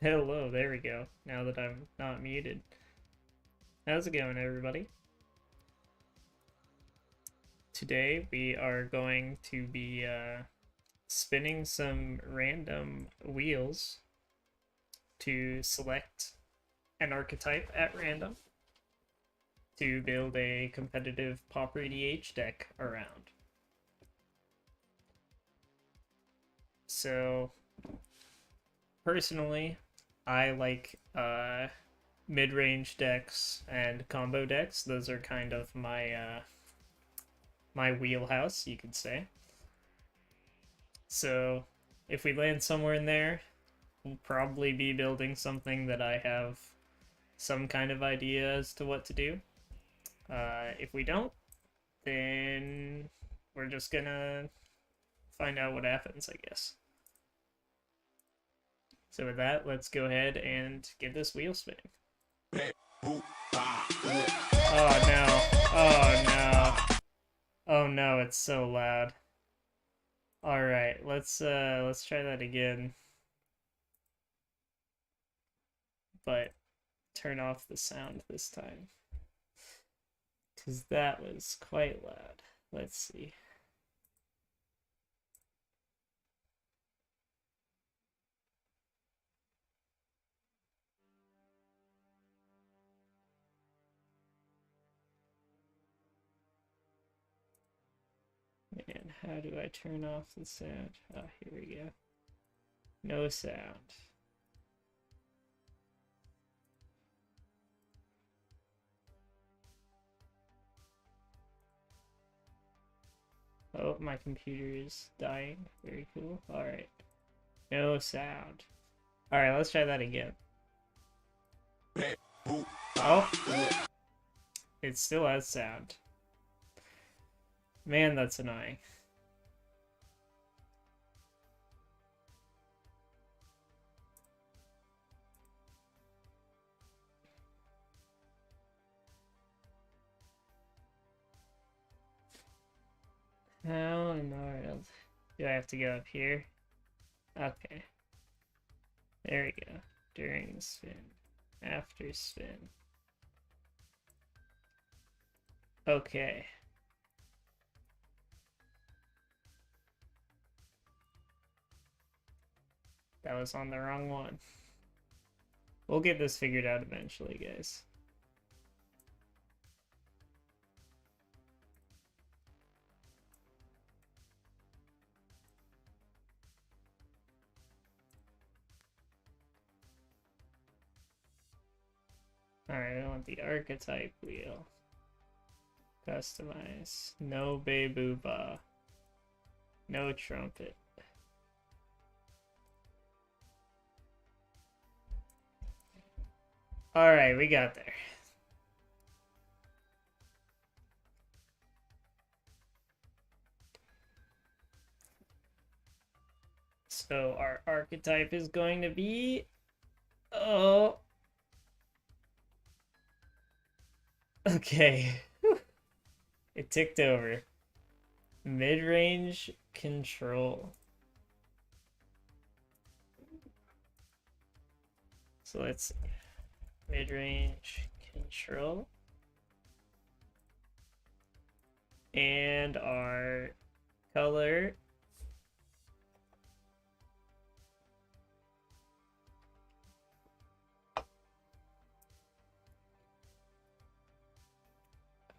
Hello, there we go. Now that I'm not muted. How's it going, everybody? Today we are going to be spinning some random wheels to select an archetype at random to build a competitive Pauper EDH deck around. So, personally, I like mid-range decks and combo decks. Those are kind of my wheelhouse, you could say. So if we land somewhere in there, we'll probably be building something that I have some kind of idea as to what to do. If we don't, then we're just gonna find out what happens, I guess. So with that, let's go ahead and get this wheel spinning. Oh no. Oh no. Oh no, it's so loud. Alright, let's try that again. But turn off the sound this time. 'Cause that was quite loud. Let's see. And how do I turn off the sound? Oh, here we go. No sound. Oh, my computer is dying. Very cool. Alright. No sound. Alright, let's try that again. Oh! It still has sound. Man, that's annoying. How in the world do I have to go up here? Okay. There we go. During spin. After spin. Okay. That was on the wrong one. We'll get this figured out eventually, guys. Alright, I want the archetype wheel. Customize. No Booba. No trumpet. Alright, we got there. So our archetype is going to be... Oh... Okay. It ticked over. Mid-range control. So let's see. Mid-range control. And our color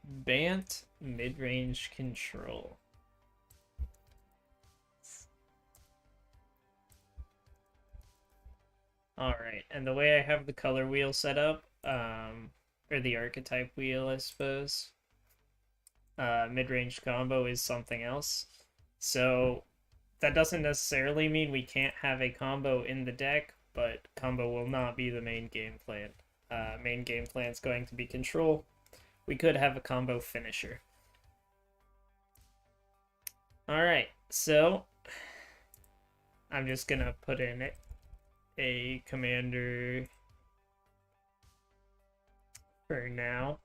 Bant mid-range control. Alright, and the way I have the color wheel set up, or the archetype wheel, I suppose, mid-range combo is something else. So that doesn't necessarily mean we can't have a combo in the deck, but combo will not be the main game plan. Main game plan is going to be control. We could have a combo finisher. Alright, so I'm just gonna put in a commander for now.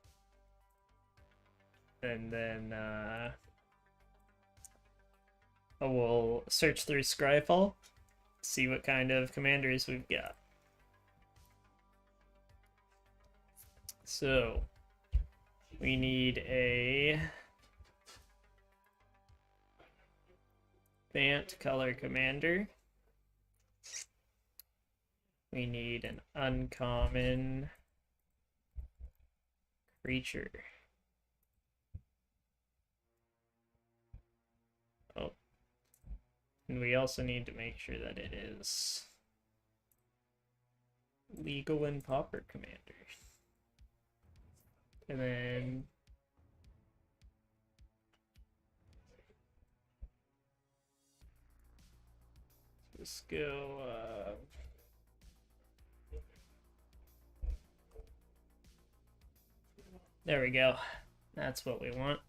And then we'll search through Scryfall, see what kind of commanders we've got. So we need a Bant color commander. We need an uncommon creature. Oh. And we also need to make sure that it is legal in Pauper Commander. And then just go there we go. That's what we want.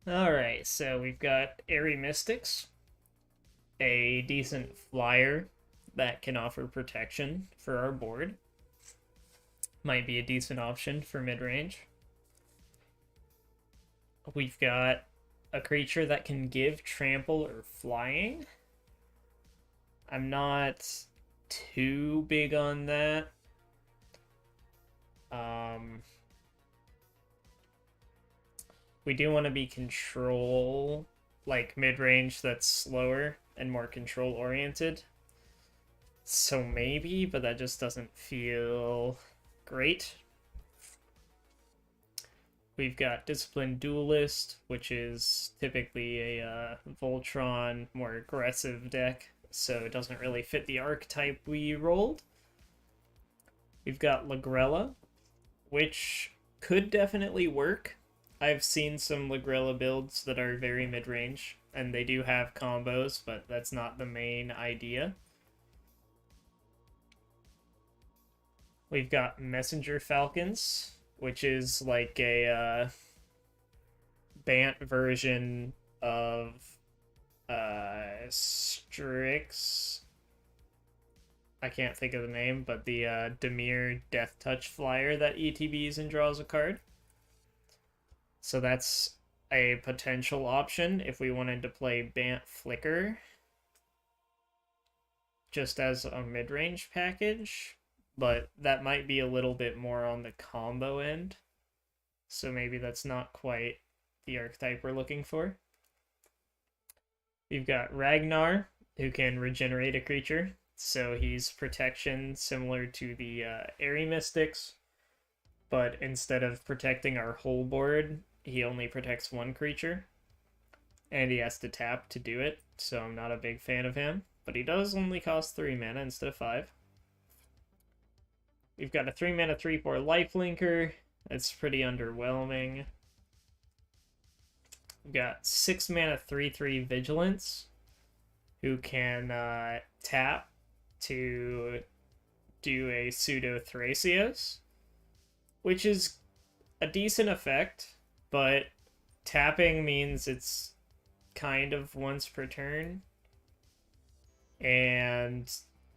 Alright, so we've got Airy Mystics, a decent flyer that can offer protection for our board. Might be a decent option for mid-range. We've got a creature that can give trample or flying. I'm not too big on that. We do want to be control, like mid-range that's slower and more control-oriented. So maybe, but that just doesn't feel great. We've got Disciplined Duelist, which is typically a Voltron, more aggressive deck, so it doesn't really fit the archetype we rolled. We've got Lagrella, which could definitely work. I've seen some Lagrella builds that are very mid-range, and they do have combos, but that's not the main idea. We've got Messenger Falcons, which is like a Bant version of Strix. I can't think of the name, but the Demir Death Touch flyer that ETBs and draws a card. So that's a potential option if we wanted to play Bant Flicker just as a mid-range package, but that might be a little bit more on the combo end. So maybe that's not quite the archetype we're looking for. We've got Ragnar, who can regenerate a creature. So he's protection similar to the Airy Mystics, but instead of protecting our whole board, he only protects one creature, and he has to tap to do it, so I'm not a big fan of him, but he does only cost 3 mana instead of 5. We've got a 3 mana 3/4 lifelinker. That's pretty underwhelming. We've got 6 mana 3/3 vigilance, who can tap to do a pseudo Thrasios, which is a decent effect, but tapping means it's kind of once per turn, and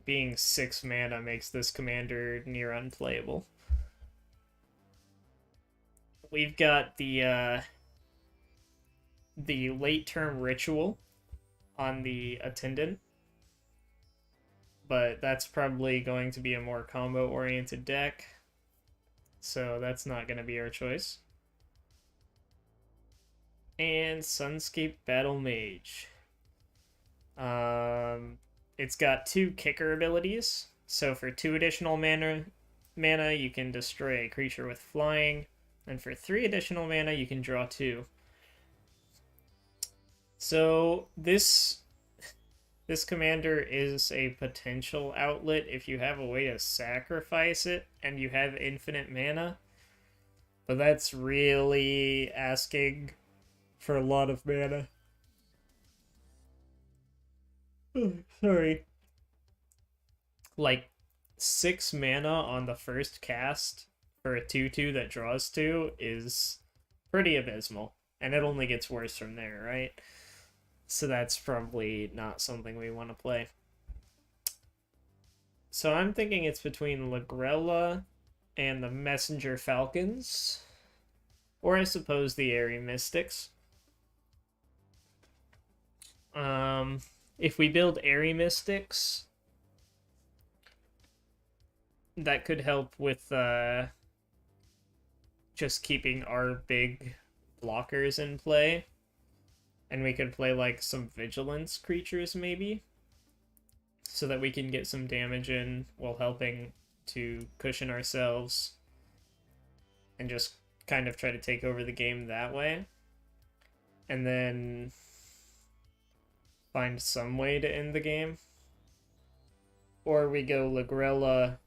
being 6 mana makes this commander near unplayable. We've got the late term ritual on the attendant, but that's probably going to be a more combo oriented deck, so that's not going to be our choice. And Sunscape Battle Mage. It's got 2 kicker abilities. So for 2 additional mana, you can destroy a creature with flying, and for 3 additional mana, you can draw 2. So this commander is a potential outlet if you have a way to sacrifice it and you have infinite mana, but that's really asking for a lot of mana. Sorry. Like 6 mana on the first cast for a 2/2 that draws 2 is pretty abysmal, and it only gets worse from there, right? So that's probably not something we want to play. So I'm thinking it's between Lagrella and the Messenger Falcons, or I suppose the Airy Mystics. If we build Airy Mystics, that could help with just keeping our big blockers in play. And we could play like some vigilance creatures maybe, so that we can get some damage in while helping to cushion ourselves and just kind of try to take over the game that way. And then find some way to end the game. Or we go Lagrella.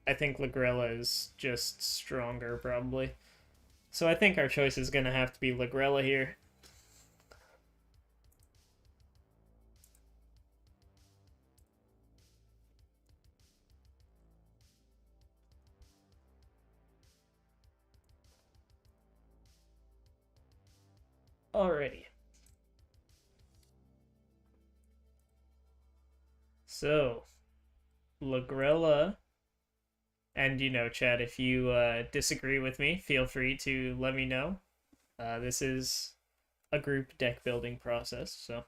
I think Lagrella is just stronger, probably. So I think our choice is going to have to be Lagrella here. Alrighty. So, Lagrella, and Chad, if you disagree with me, feel free to let me know. This is a group deck building process, so.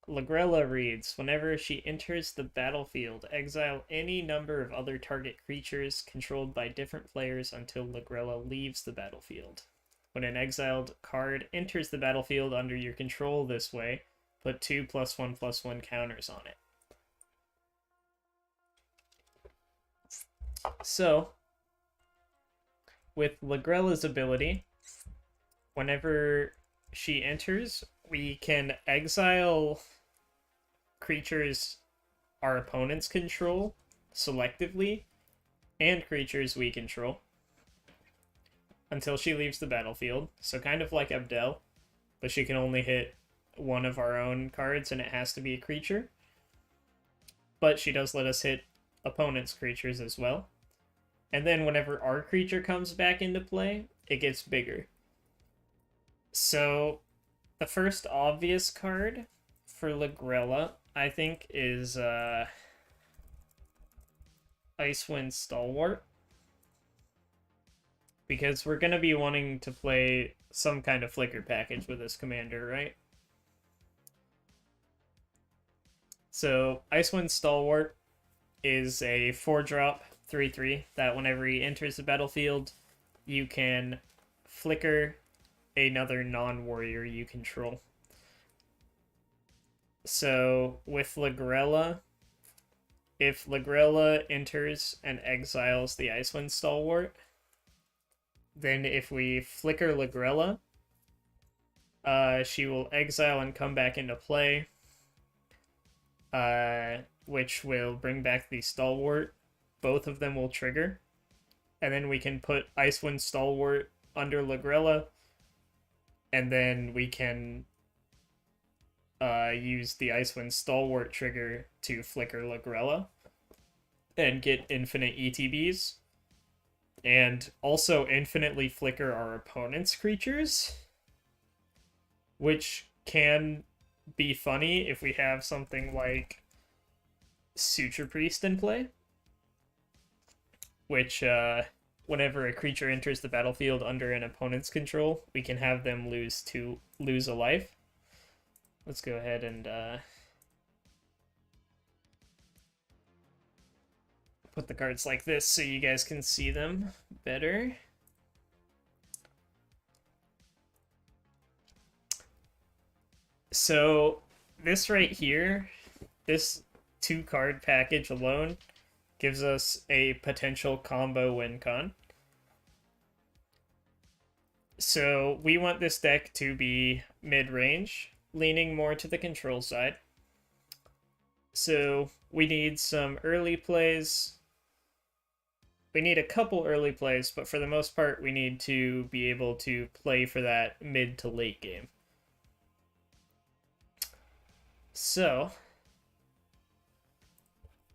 Lagrella reads, whenever she enters the battlefield, exile any number of other target creatures controlled by different players until Lagrella leaves the battlefield. When an exiled card enters the battlefield under your control this way, put 2+1/+1 counters on it. So, with Lagrella's ability, whenever she enters, we can exile creatures our opponents control selectively and creatures we control until she leaves the battlefield. So kind of like Abdel, but she can only hit one of our own cards and it has to be a creature. But she does let us hit opponents' creatures as well. And then whenever our creature comes back into play, it gets bigger. So the first obvious card for Lagrella, I think, is Icewind Stalwart. Because we're going to be wanting to play some kind of flicker package with this commander, right? So Icewind Stalwart is a 4-drop 3/3 that whenever he enters the battlefield, you can flicker another non-warrior you control. So with Lagrella, if Lagrella enters and exiles the Icewind Stalwart, then if we flicker Lagrella, she will exile and come back into play, which will bring back the Stalwart. Both of them will trigger. And then we can put Icewind Stalwart under Lagrella, and then we can use the Icewind Stalwart trigger to flicker Lagrella and get infinite ETBs. And also infinitely flicker our opponent's creatures, which can be funny if we have something like Suture Priest in play, which whenever a creature enters the battlefield under an opponent's control, we can have them lose a life. Let's go ahead and put the cards like this so you guys can see them better. So this right here, this 2-card package alone gives us a potential combo win con. So we want this deck to be mid-range, leaning more to the control side. So we need some early plays. We need a couple early plays, but for the most part, we need to be able to play for that mid to late game. So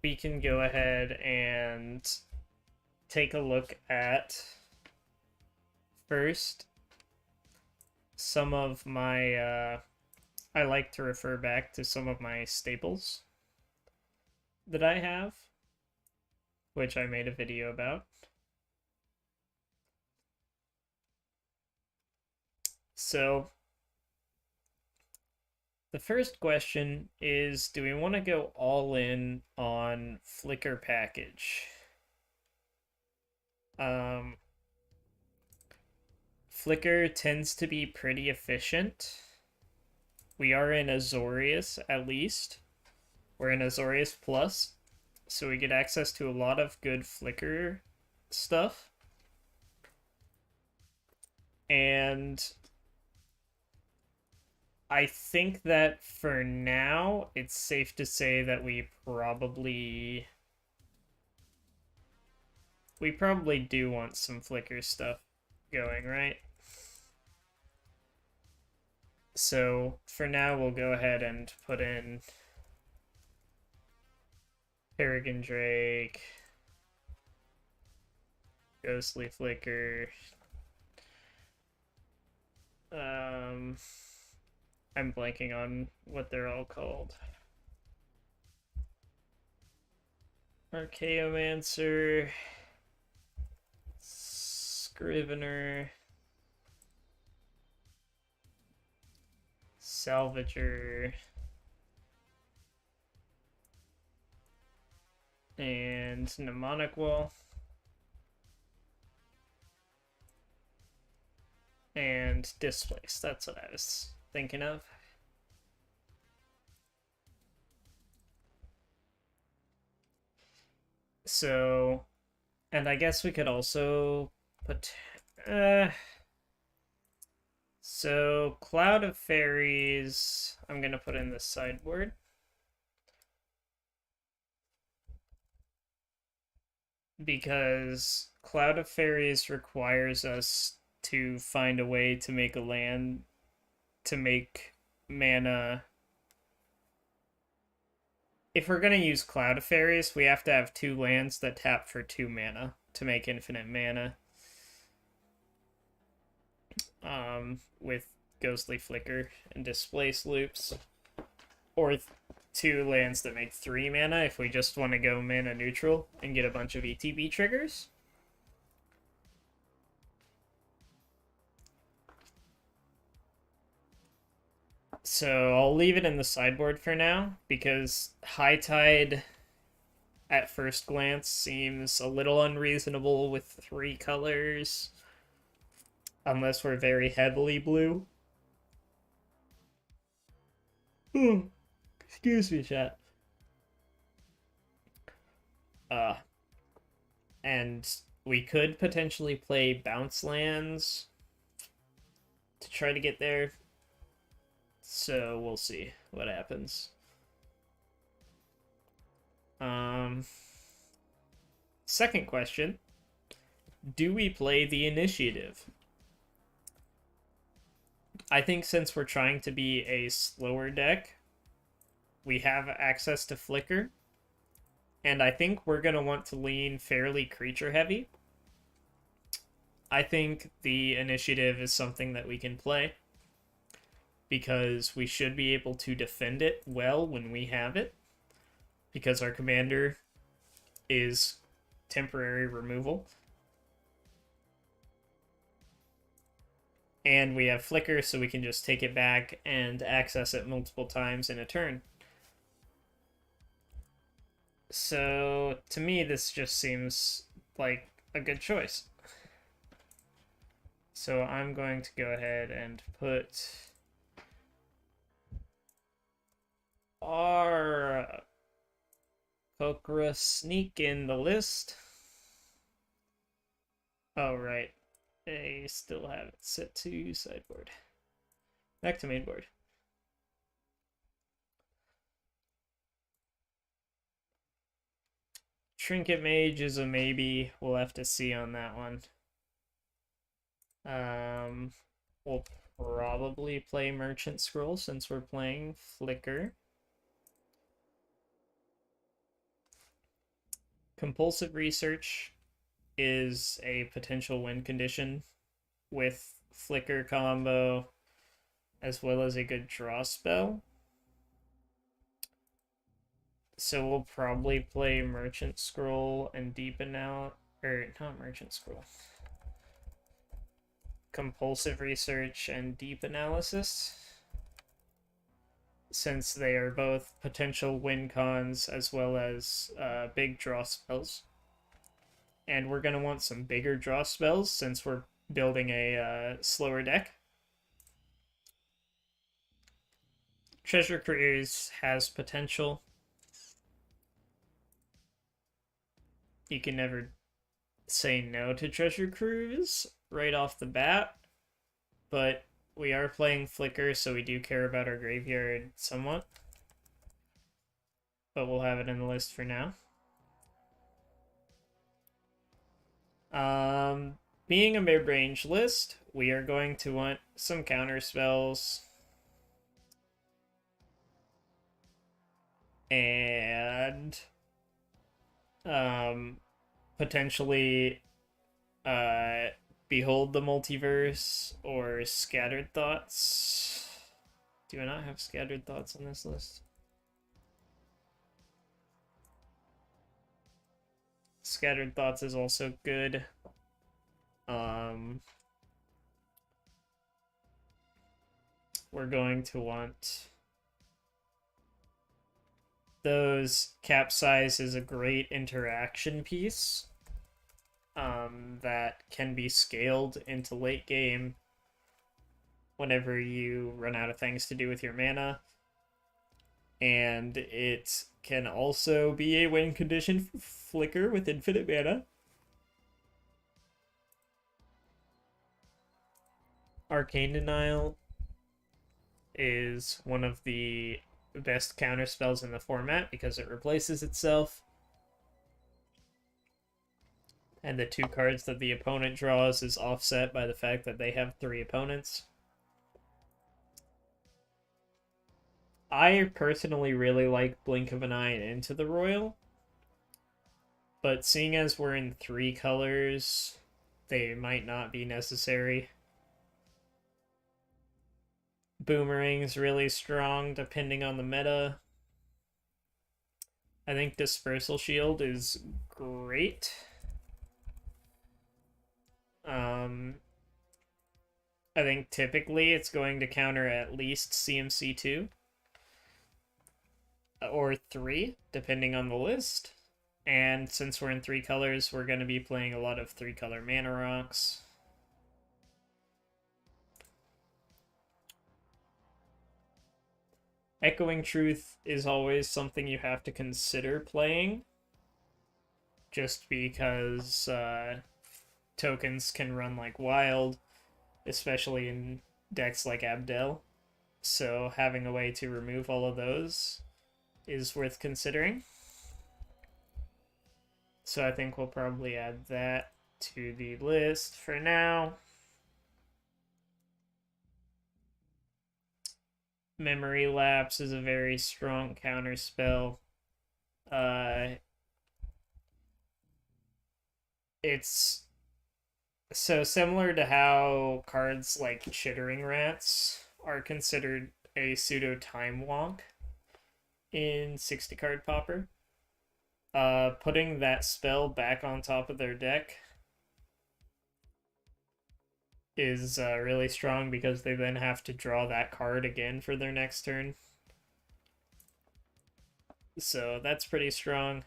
we can go ahead and take a look at first some of my I like to refer back to some of my staples that I have, which I made a video about. So the first question is, do we want to go all in on Flicker Package? Flicker tends to be pretty efficient. We are in Azorius, at least. We're in Azorius Plus, so we get access to a lot of good Flicker stuff. And I think that for now, it's safe to say that we probably do want some Flicker stuff going, right? So for now, we'll go ahead and put in Peregrine Drake, Ghostly Flicker. I'm blanking on what they're all called. Archaeomancer, Scrivener, Salvager, and Mnemonic Wall. And Displace, that's what I was thinking of. So, and I guess we could also put... so, Cloud of Fairies, I'm going to put in the sideboard. Because Cloud of Fairies requires us to find a way to make a land to make mana. If we're going to use Cloud of Fairies, we have to have 2 lands that tap for 2 mana to make infinite mana. With Ghostly Flicker and Displace loops. Or 2 lands that make 3 mana if we just want to go mana neutral and get a bunch of ETB triggers. So I'll leave it in the sideboard for now, because High Tide at first glance seems a little unreasonable with 3 colors. Unless we're very heavily blue. Excuse me, chat. And we could potentially play bounce lands to try to get there. So we'll see what happens. Second question. Do we play the initiative? I think since we're trying to be a slower deck, we have access to Flicker. And I think we're going to want to lean fairly creature heavy. I think the initiative is something that we can play, because we should be able to defend it well when we have it, because our commander is temporary removal. And we have Flicker, so we can just take it back and access it multiple times in a turn. So, to me, this just seems like a good choice. So I'm going to go ahead and put our Kokra Sneak in the list. Oh, right. I still have it set to sideboard. Back to main board. Trinket Mage is a maybe. We'll have to see on that one. We'll probably play Merchant Scroll since we're playing Flicker. Compulsive Research is a potential win condition with Flicker combo, as well as a good draw spell. So we'll probably play Merchant Scroll and Deepen Out, or not Merchant Scroll. Compulsive Research and Deep Analysis, since they are both potential win cons as well as big draw spells. And we're going to want some bigger draw spells since we're building a slower deck. Treasure Cruise has potential. You can never say no to Treasure Cruise right off the bat, but we are playing Flicker, so we do care about our graveyard somewhat. But we'll have it in the list for now. Being a mid-range list, we are going to want some counter spells. And potentially Behold the Multiverse or Scattered Thoughts. Do I not have Scattered Thoughts on this list? Scattered Thoughts is also good. We're going to want those. Capsize is a great interaction piece that can be scaled into late game whenever you run out of things to do with your mana. And it can also be a win condition for Flicker with infinite mana. Arcane Denial is one of the best counter spells in the format because it replaces itself. And the 2 cards that the opponent draws is offset by the fact that they have 3 opponents. I personally really like Blink of an Eye and Into the Royal, but seeing as we're in 3 colors, they might not be necessary. Boomerang's really strong depending on the meta. I think Dispersal Shield is great. I think typically it's going to counter at least CMC2 or 3, depending on the list. And since we're in 3 colors, we're going to be playing a lot of 3-color mana rocks. Echoing Truth is always something you have to consider playing, just because tokens can run like wild, especially in decks like Abdel. So having a way to remove all of those is worth considering. So I think we'll probably add that to the list for now. Memory Lapse is a very strong counter spell. It's so similar to how cards like Chittering Rats are considered a pseudo time wonk in 60 card Pauper. Putting that spell back on top of their deck is really strong because they then have to draw that card again for their next turn. So that's pretty strong.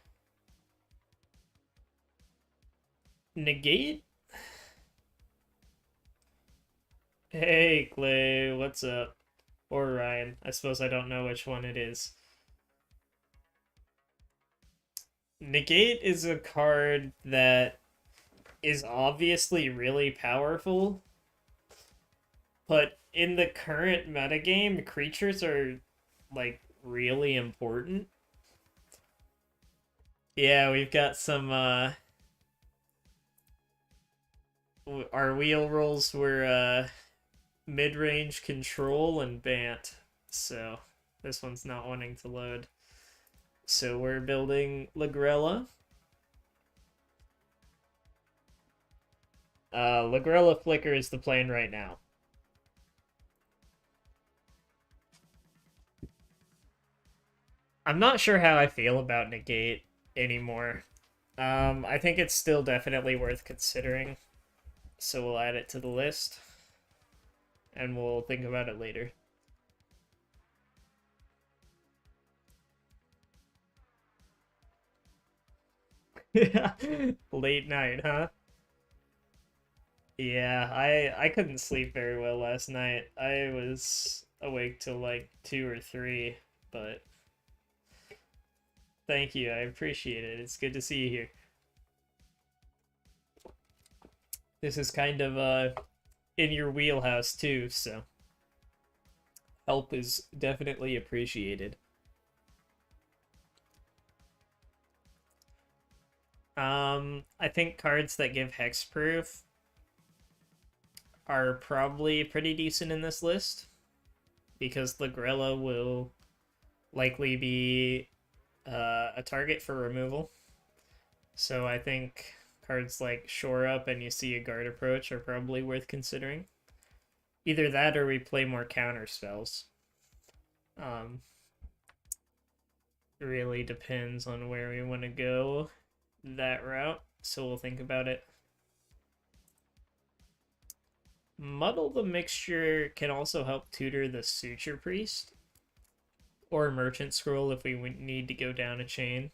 Negate? Hey, Clay, what's up? Or Ryan. I suppose I don't know which one it is. Negate is a card that is obviously really powerful, but in the current metagame, creatures are, like, really important. Yeah, we've got some, our wheel rolls were, mid-range control and Bant, so this one's not wanting to load. So we're building Lagrella. Lagrella Flicker is the plan right now. I'm not sure how I feel about Negate anymore. I think it's still definitely worth considering, so we'll add it to the list, and we'll think about it later. Late night, huh? Yeah, I couldn't sleep very well last night. I was awake till like 2 or 3, but thank you. I appreciate it. It's good to see you here. This is kind of in your wheelhouse too, so help is definitely appreciated. I think cards that give hexproof are probably pretty decent in this list because Lagrella will likely be a target for removal. So I think cards like Shore Up and you see a guard approach are probably worth considering. Either that or we play more counter spells. Um, really depends on where we want to go that route, so we'll think about it. Muddle the Mixture can also help tutor the Suture Priest or Merchant Scroll if we need to go down a chain.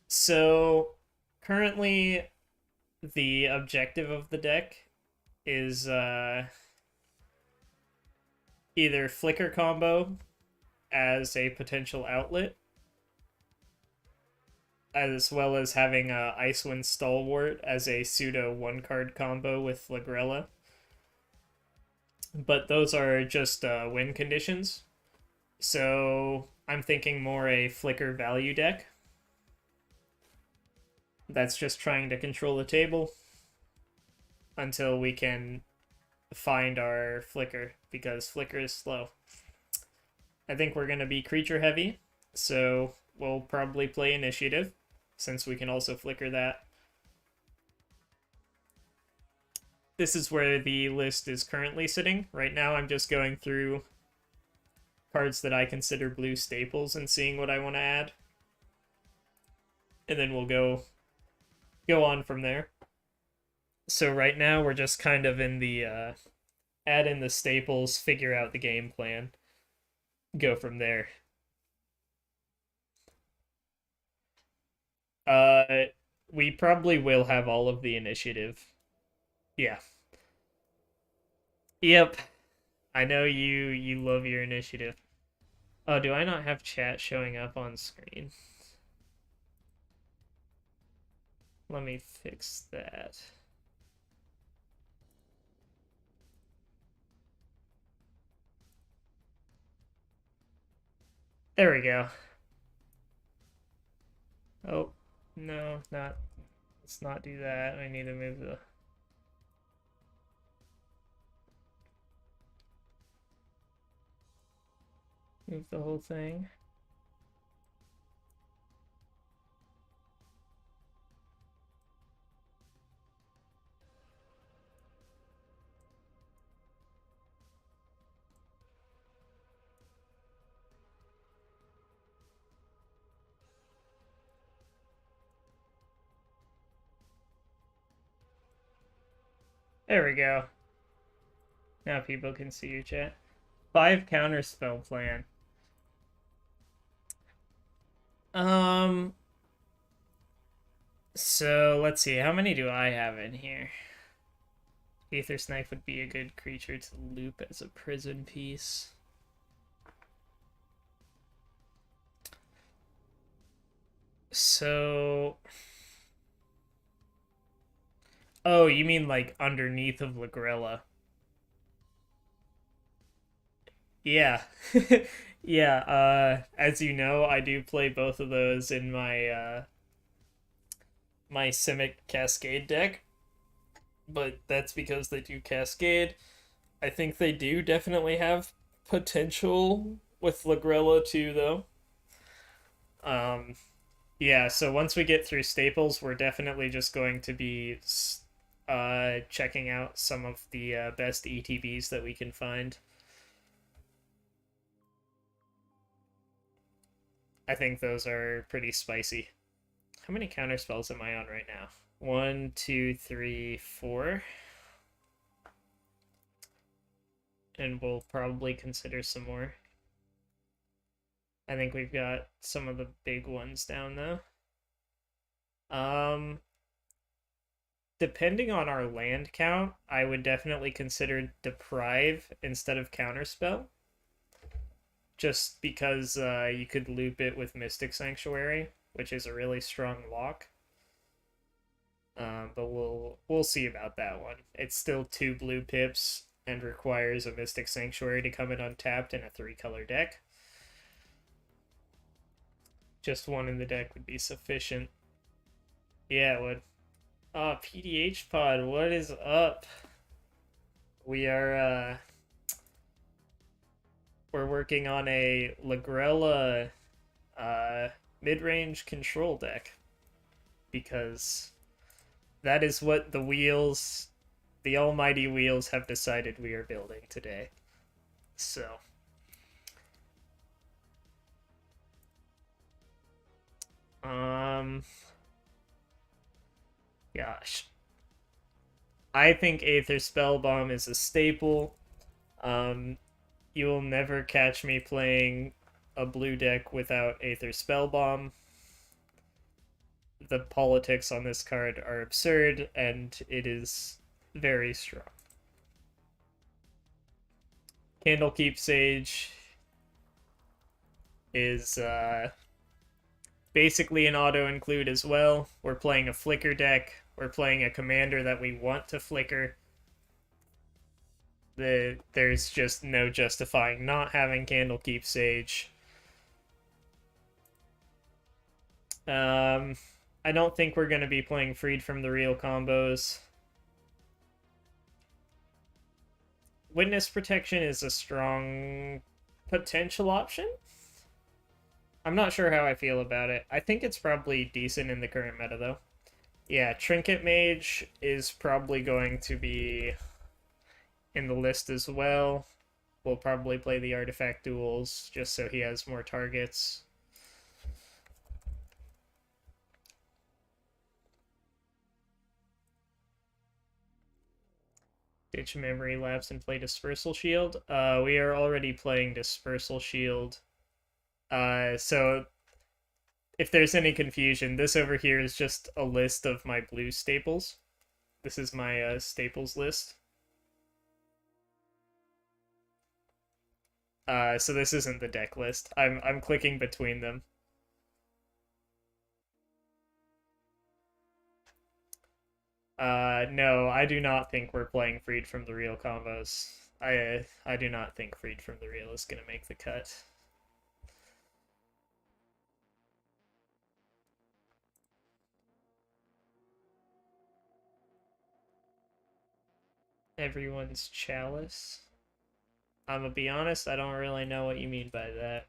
So currently the objective of the deck is either Flicker combo as a potential outlet, as well as having Icewind Stalwart as a pseudo one-card combo with Lagrella. But those are just win conditions. So I'm thinking more a Flicker value deck. That's just trying to control the table until we can find our Flicker, because Flicker is slow. I think we're going to be creature heavy, so we'll probably play initiative, since we can also Flicker that. This is where the list is currently sitting. Right now I'm just going through cards that I consider blue staples and seeing what I want to add. And then we'll go on from there. So right now we're just kind of in the add in the staples, figure out the game plan, go from there. Uh, we probably will have all of the initiative. Yeah. Yep. I know you love your initiative. Oh, do I not have chat showing up on screen? Let me fix that. There we go. Oh, no, not. Let's not do that. I need to move the whole thing. There we go. Now people can see your chat. 5 counterspell plan. Um, so let's see. How many do I have in here? Aether's Knife would be a good creature to loop as a prison piece. So... Oh, you mean like underneath of Lagrella? Yeah. Yeah, as you know, I do play both of those in my Simic Cascade deck, but that's because they do Cascade. I think they do definitely have potential with Lagrella too, though. Um, yeah, so once we get through staples, we're definitely just going to be checking out some of the best ETBs that we can find. I think those are pretty spicy. How many counter spells am I on right now? 1, 2, 3, 4. And we'll probably consider some more. I think we've got some of the big ones down though. Depending on our land count, I would definitely consider Deprive instead of Counterspell. Just because you could loop it with Mystic Sanctuary, which is a really strong lock. But we'll see about that one. It's still 2 blue pips and requires a Mystic Sanctuary to come in untapped in a 3-color deck. Just one in the deck would be sufficient. Yeah, it would. Oh, PDH Pod, what is up? We are we're working on a Lagrella mid-range control deck because that is what the wheels, the almighty wheels, have decided we are building today. So, gosh, I think Aether Spellbomb is a staple. You will never catch me playing a blue deck without Aether Spellbomb. The politics on this card are absurd, and it is very strong. Candlekeep Sage is basically an auto-include as well. We're playing a flicker deck. We're playing a commander that we want to flicker. There's just no justifying not having Candlekeep Sage. I don't think we're going to be playing Freed from the Real combos. Witness Protection is a strong potential option. I'm not sure how I feel about it. I think it's probably decent in the current meta, though. Yeah, Trinket Mage is probably going to be in the list as well. We'll probably play the Artifact Duels just so he has more targets. Ditch Memory Lapse and play Dispersal Shield. We are already playing Dispersal Shield. So if there's any confusion, this over here is just a list of my blue staples. This is my staples list. So this isn't the deck list. I'm clicking between them. No, I do not think we're playing Freed from the Real combos. I do not think Freed from the Real is gonna make the cut. Everyone's Chalice. I'm gonna be honest, I don't really know what you mean by that.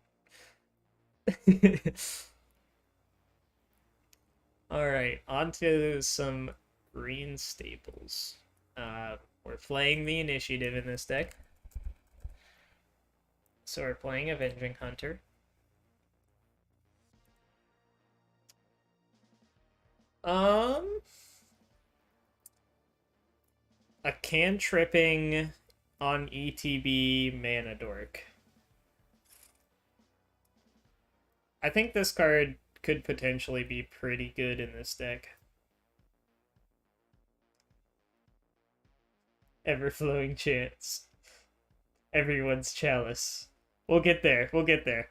Alright, on to some green staples. We're playing the initiative in this deck. So we're playing Avenging Hunter. A cantripping on ETB Mana Dork. I think this card could potentially be pretty good in this deck. Ever-flowing chance. Everyone's Chalice. We'll get there. We'll get there.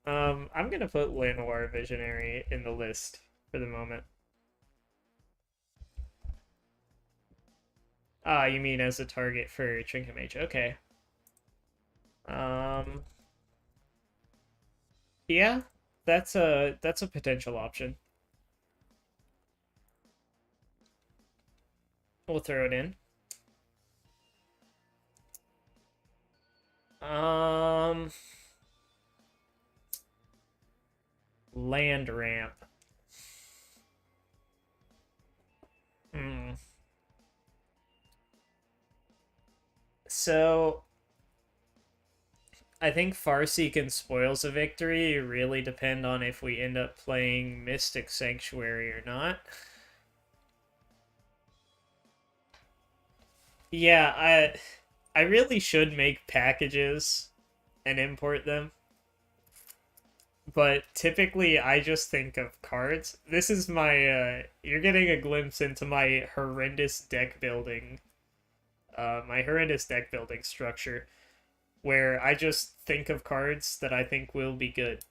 I'm gonna put Llanowar Visionary in the list for the moment. Ah, you mean as a target for Trinket Mage. Okay. Yeah, that's a potential option. We'll throw it in. Land ramp. So I think Farseek and Spoils of Victory really depend on if we end up playing Mystic Sanctuary or not. Yeah, I really should make packages and import them. But typically I just think of cards. This is my you're getting a glimpse into my horrendous deck building structure, where I just think of cards that I think will be good.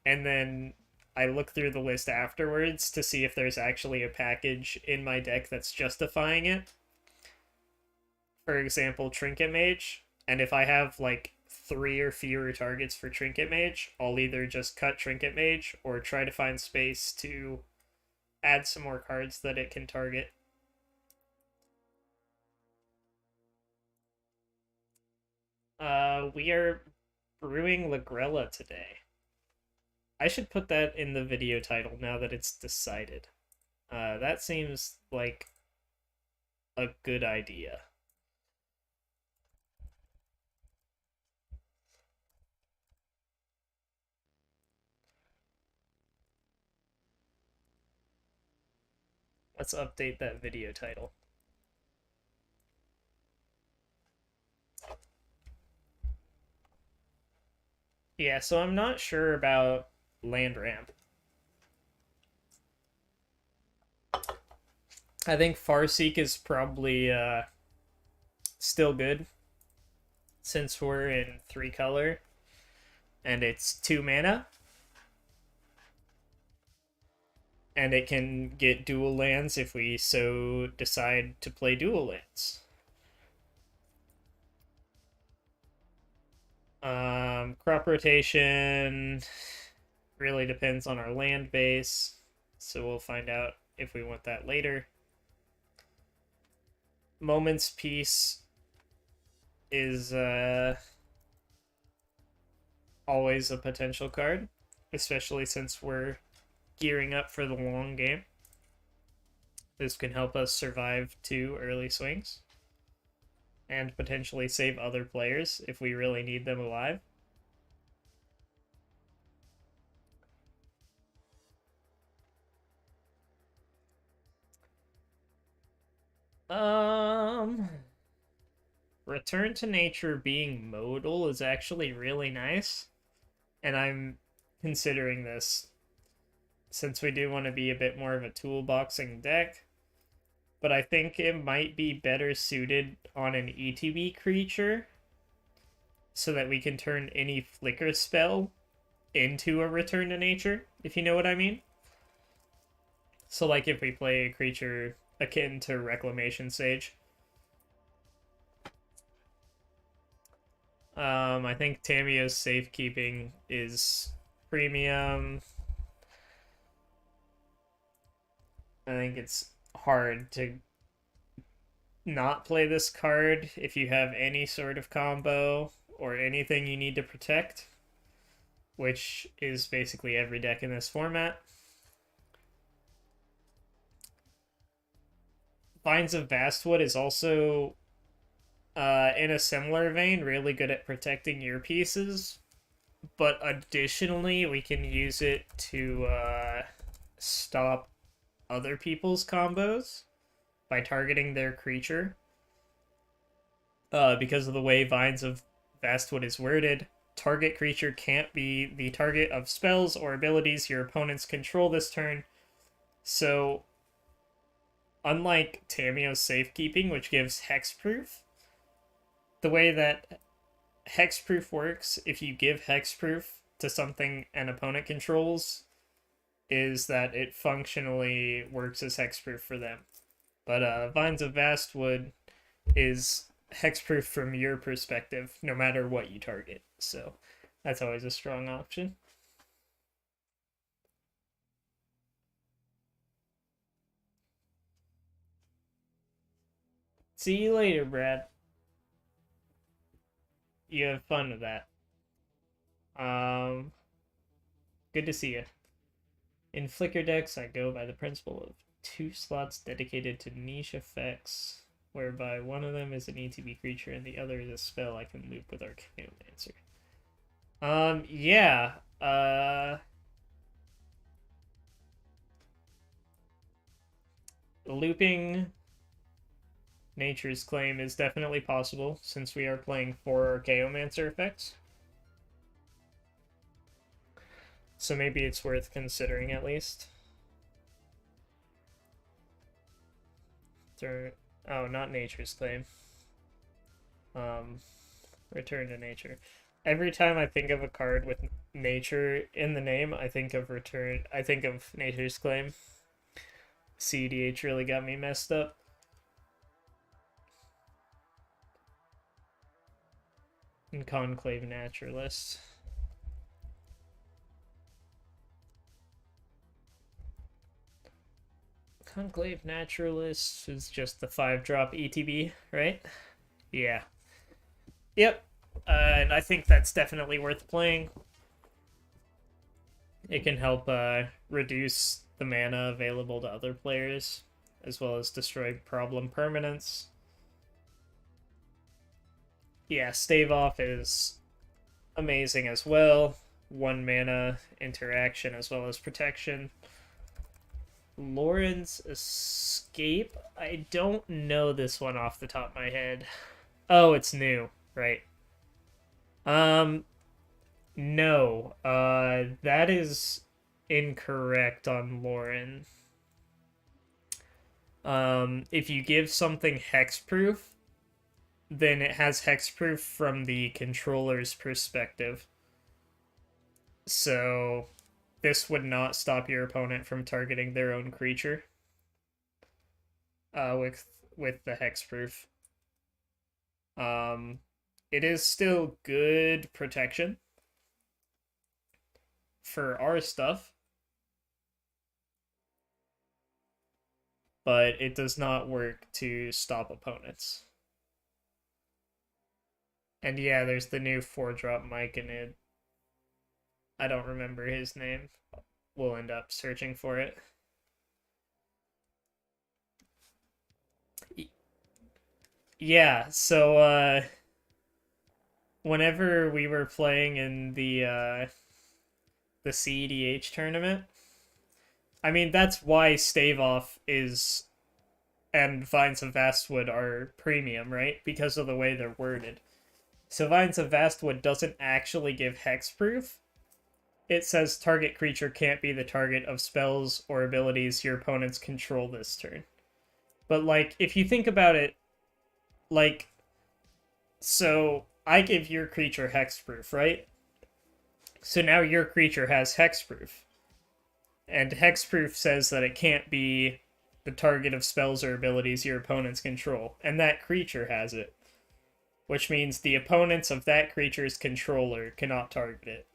And then I look through the list afterwards to see if there's actually a package in my deck that's justifying it. For example, Trinket Mage. And if I have like 3 or fewer targets for Trinket Mage, I'll either just cut Trinket Mage or try to find space to add some more cards that it can target. We are brewing Lagrella today. I should put that in the video title now that it's decided. That seems like a good idea. Let's update that video title. Yeah, so I'm not sure about land ramp. I think Farseek is probably still good since we're in 3 color and it's 2 mana. And it can get dual lands if we so decide to play dual lands. Crop rotation really depends on our land base, so we'll find out if we want that later. Moment's Peace is always a potential card, especially since we're gearing up for the long game. This can help us survive 2 early swings and potentially save other players if we really need them alive. Return to Nature being modal is actually really nice, and I'm considering this since we do want to be a bit more of a toolboxing deck. But I think it might be better suited on an ETB creature so that we can turn any flicker spell into a Return to Nature, if you know what I mean. So like if we play a creature akin to Reclamation Sage. I think Tamiyo's Safekeeping is premium. I think it's hard to not play this card if you have any sort of combo or anything you need to protect, which is basically every deck in this format. Vines of Vastwood is also, in a similar vein, really good at protecting your pieces, but additionally, we can use it to stop other people's combos by targeting their creature. Because of the way Vines of Vastwood is worded, target creature can't be the target of spells or abilities your opponents control this turn. So, unlike Tamiyo's Safekeeping, which gives hexproof, the way that hexproof works, if you give hexproof to something an opponent controls, is that it functionally works as hexproof for them. But Vines of Vastwood is hexproof from your perspective, no matter what you target. So that's always a strong option. See you later, Brad. You have fun with that. Good to see you. In Flicker decks, I go by the principle of 2 slots dedicated to niche effects, whereby one of them is an ETB creature and the other is a spell I can loop with Archaeomancer. Yeah. Looping Nature's Claim is definitely possible since we are playing 4 Archaeomancer effects. So maybe it's worth considering at least. Oh, not Nature's Claim. Return to Nature. Every time I think of a card with nature in the name, I think of Nature's Claim. CDH really got me messed up. And Conclave Naturalist. Conclave Naturalist is just the 5-drop ETB, right? Yeah. Yep. And I think that's definitely worth playing. It can help reduce the mana available to other players, as well as destroy problem permanents. Yeah, Stave Off is amazing as well. 1 mana interaction as well as protection. Lauren's Escape? I don't know this one off the top of my head. Oh, it's new, right. No. That is incorrect on Lauren. If you give something hexproof, then it has hexproof from the controller's perspective. So this would not stop your opponent from targeting their own creature. With the hexproof. It is still good protection for our stuff, but it does not work to stop opponents. And yeah, there's the new 4-drop Myconid. I don't remember his name. We'll end up searching for it. Yeah, so whenever we were playing in the CEDH tournament, I mean, that's why Stave Off is and Vines of Vastwood are premium, right? Because of the way they're worded. So Vines of Vastwood doesn't actually give hexproof. It says target creature can't be the target of spells or abilities your opponents control this turn. But, like, if you think about it, like, so I give your creature hexproof, right? So now your creature has hexproof. And hexproof says that it can't be the target of spells or abilities your opponents control. And that creature has it. Which means the opponents of that creature's controller cannot target it.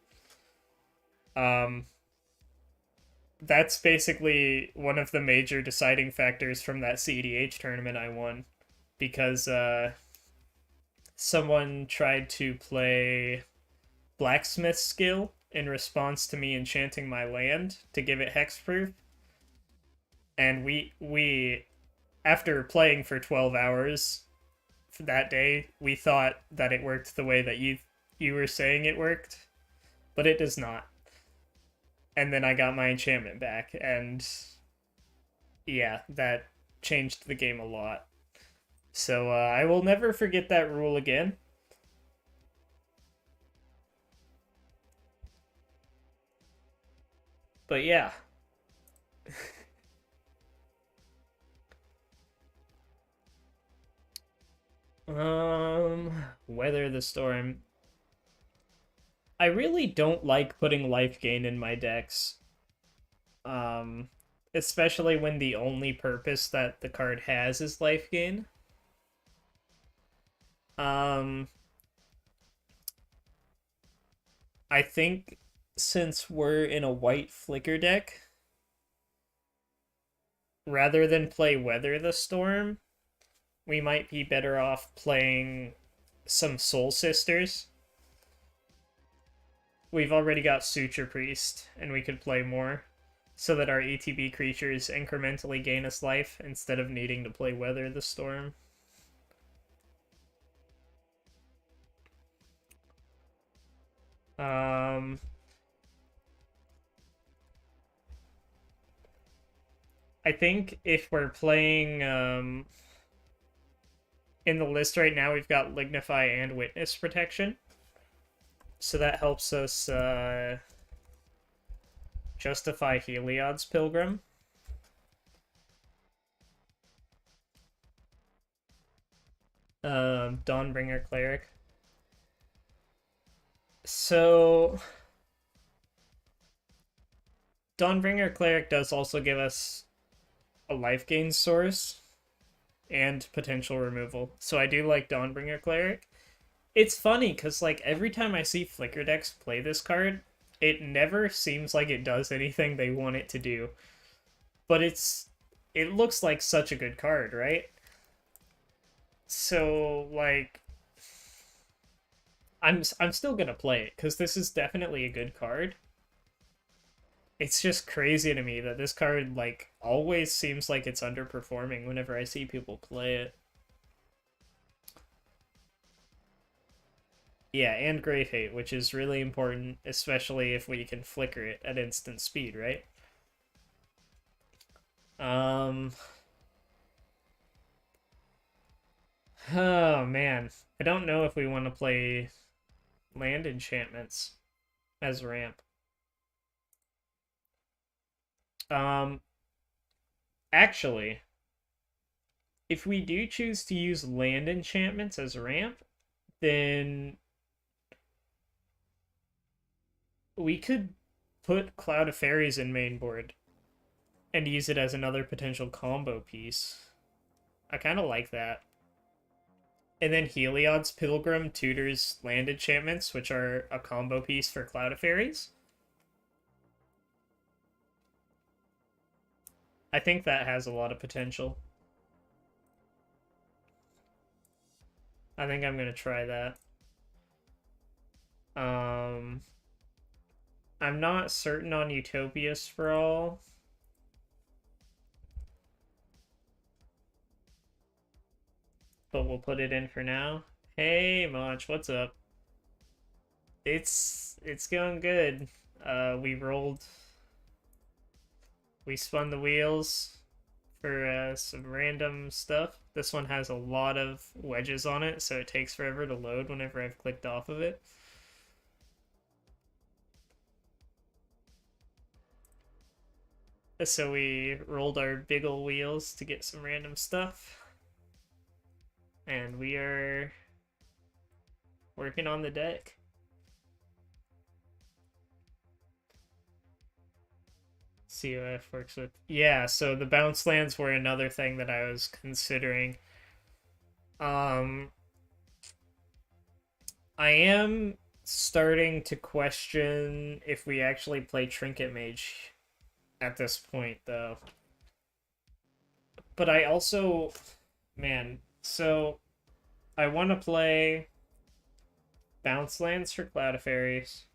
That's basically one of the major deciding factors from that CEDH tournament I won. Because someone tried to play Blacksmith Skill in response to me enchanting my land to give it hexproof. And we after playing for 12 hours that day, we thought that it worked the way that you were saying it worked, but it does not. And then I got my enchantment back, and yeah, that changed the game a lot. So I will never forget that rule again. But yeah. Weather the Storm. I really don't like putting life gain in my decks. Especially when the only purpose that the card has is life gain. I think since we're in a white flicker deck, rather than play Weather the Storm, we might be better off playing some Soul Sisters. We've already got Suture Priest, and we could play more, so that our ETB creatures incrementally gain us life instead of needing to play Weather the Storm. I think if we're playing in the list right now, we've got Lignify and Witness Protection. So that helps us justify Heliod's Pilgrim. Dawnbringer Cleric. So Dawnbringer Cleric does also give us a life gain source and potential removal. So I do like Dawnbringer Cleric. It's funny because like every time I see Flicker decks play this card, it never seems like it does anything they want it to do. But it looks like such a good card, right? So like I'm still gonna play it because this is definitely a good card. It's just crazy to me that this card like always seems like it's underperforming whenever I see people play it. Yeah, and Grave Hate, which is really important, especially if we can flicker it at instant speed, right? Um, oh man, I don't know if we want to play land enchantments as ramp. Um, actually, if we do choose to use land enchantments as ramp, then we could put Cloud of Fairies in main board and use it as another potential combo piece. I kind of like that. And then Heliod's Pilgrim tutors land enchantments, which are a combo piece for Cloud of Fairies. I think that has a lot of potential. I think I'm going to try that. I'm not certain on Utopia Sprawl. But we'll put it in for now. Hey, Mach, what's up? It's going good. We spun the wheels for some random stuff. This one has a lot of wedges on it, so it takes forever to load whenever I've clicked off of it. So we rolled our big ol' wheels to get some random stuff. And we are working on the deck. COF works with... Yeah, so the bounce lands were another thing that I was considering. I am starting to question if we actually play Trinket Mage at this point, though. But I also... Man, so I want to play bounce lands for Cloud of Fairies.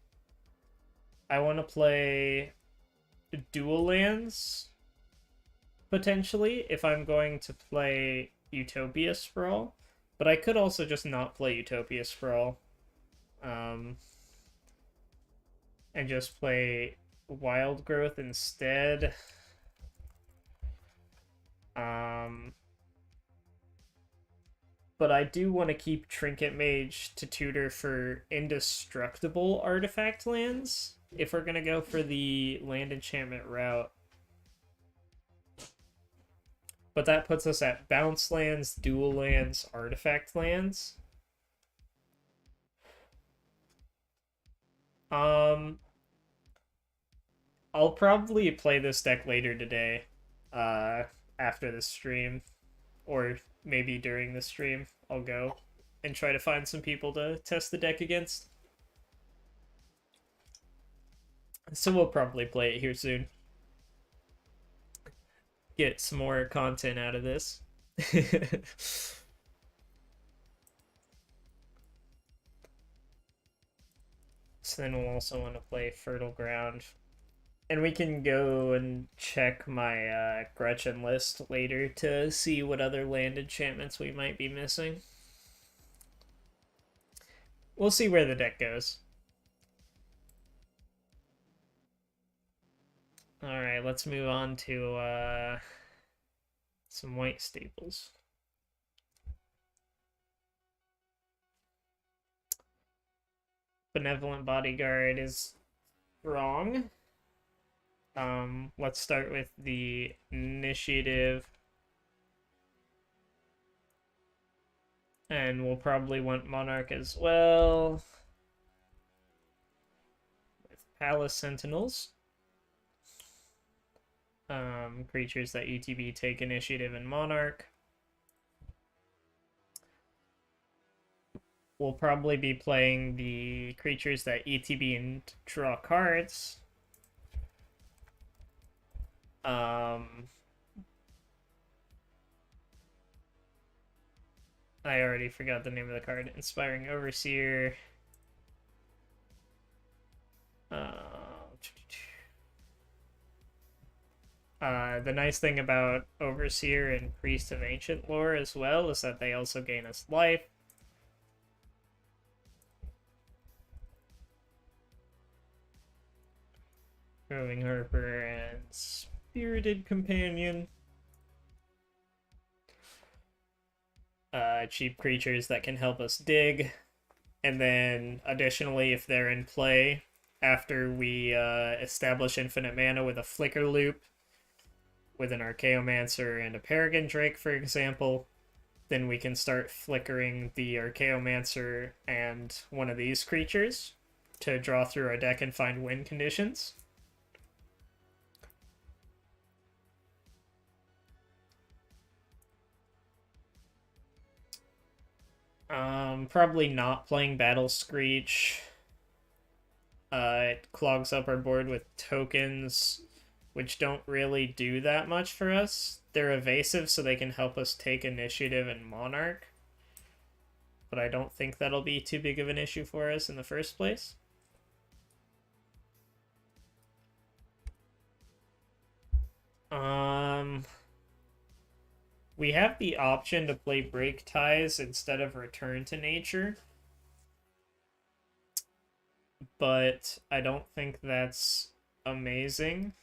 I want to play dual lands, potentially, if I'm going to play Utopia Sprawl. But I could also just not play Utopia Sprawl. And just play Wild Growth instead. But I do want to keep Trinket Mage to tutor for indestructible artifact lands if we're going to go for the land enchantment route. But that puts us at bounce lands, dual lands, artifact lands. I'll probably play this deck later today, after the stream, or maybe during the stream. I'll go and try to find some people to test the deck against. So we'll probably play it here soon. Get some more content out of this. So then we'll also want to play Fertile Ground. And we can go and check my Gretchen list later to see what other land enchantments we might be missing. We'll see where the deck goes. Alright, let's move on to some white staples. Benevolent Bodyguard is wrong. Let's start with the initiative. And we'll probably want Monarch as well. With Palace Sentinels. Creatures that ETB take initiative in Monarch. We'll probably be playing the creatures that ETB and draw cards. I already forgot the name of the card. Inspiring Overseer. The nice thing about Overseer and Priest of Ancient Lore as well is that they also gain us life. Roving Harper and Spirited Companion. Cheap creatures that can help us dig. And then, additionally, if they're in play, after we establish infinite mana with a Flicker Loop, with an Archaeomancer and a Peregrine Drake, for example, then we can start flickering the Archaeomancer and one of these creatures to draw through our deck and find win conditions. Probably not playing Battle Screech. It clogs up our board with tokens, which don't really do that much for us. They're evasive, so they can help us take initiative in Monarch. But I don't think that'll be too big of an issue for us in the first place. We have the option to play Break Ties instead of Return to Nature. But I don't think that's amazing.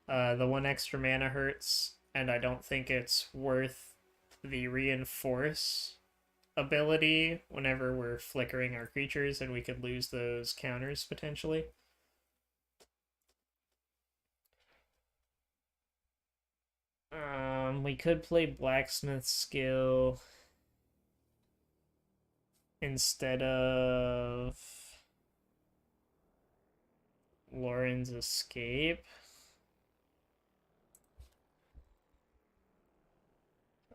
The one extra mana hurts, and I don't think it's worth the Reinforce ability whenever we're flickering our creatures, and we could lose those counters potentially. We could play Blacksmith Skill instead of Lauren's Escape.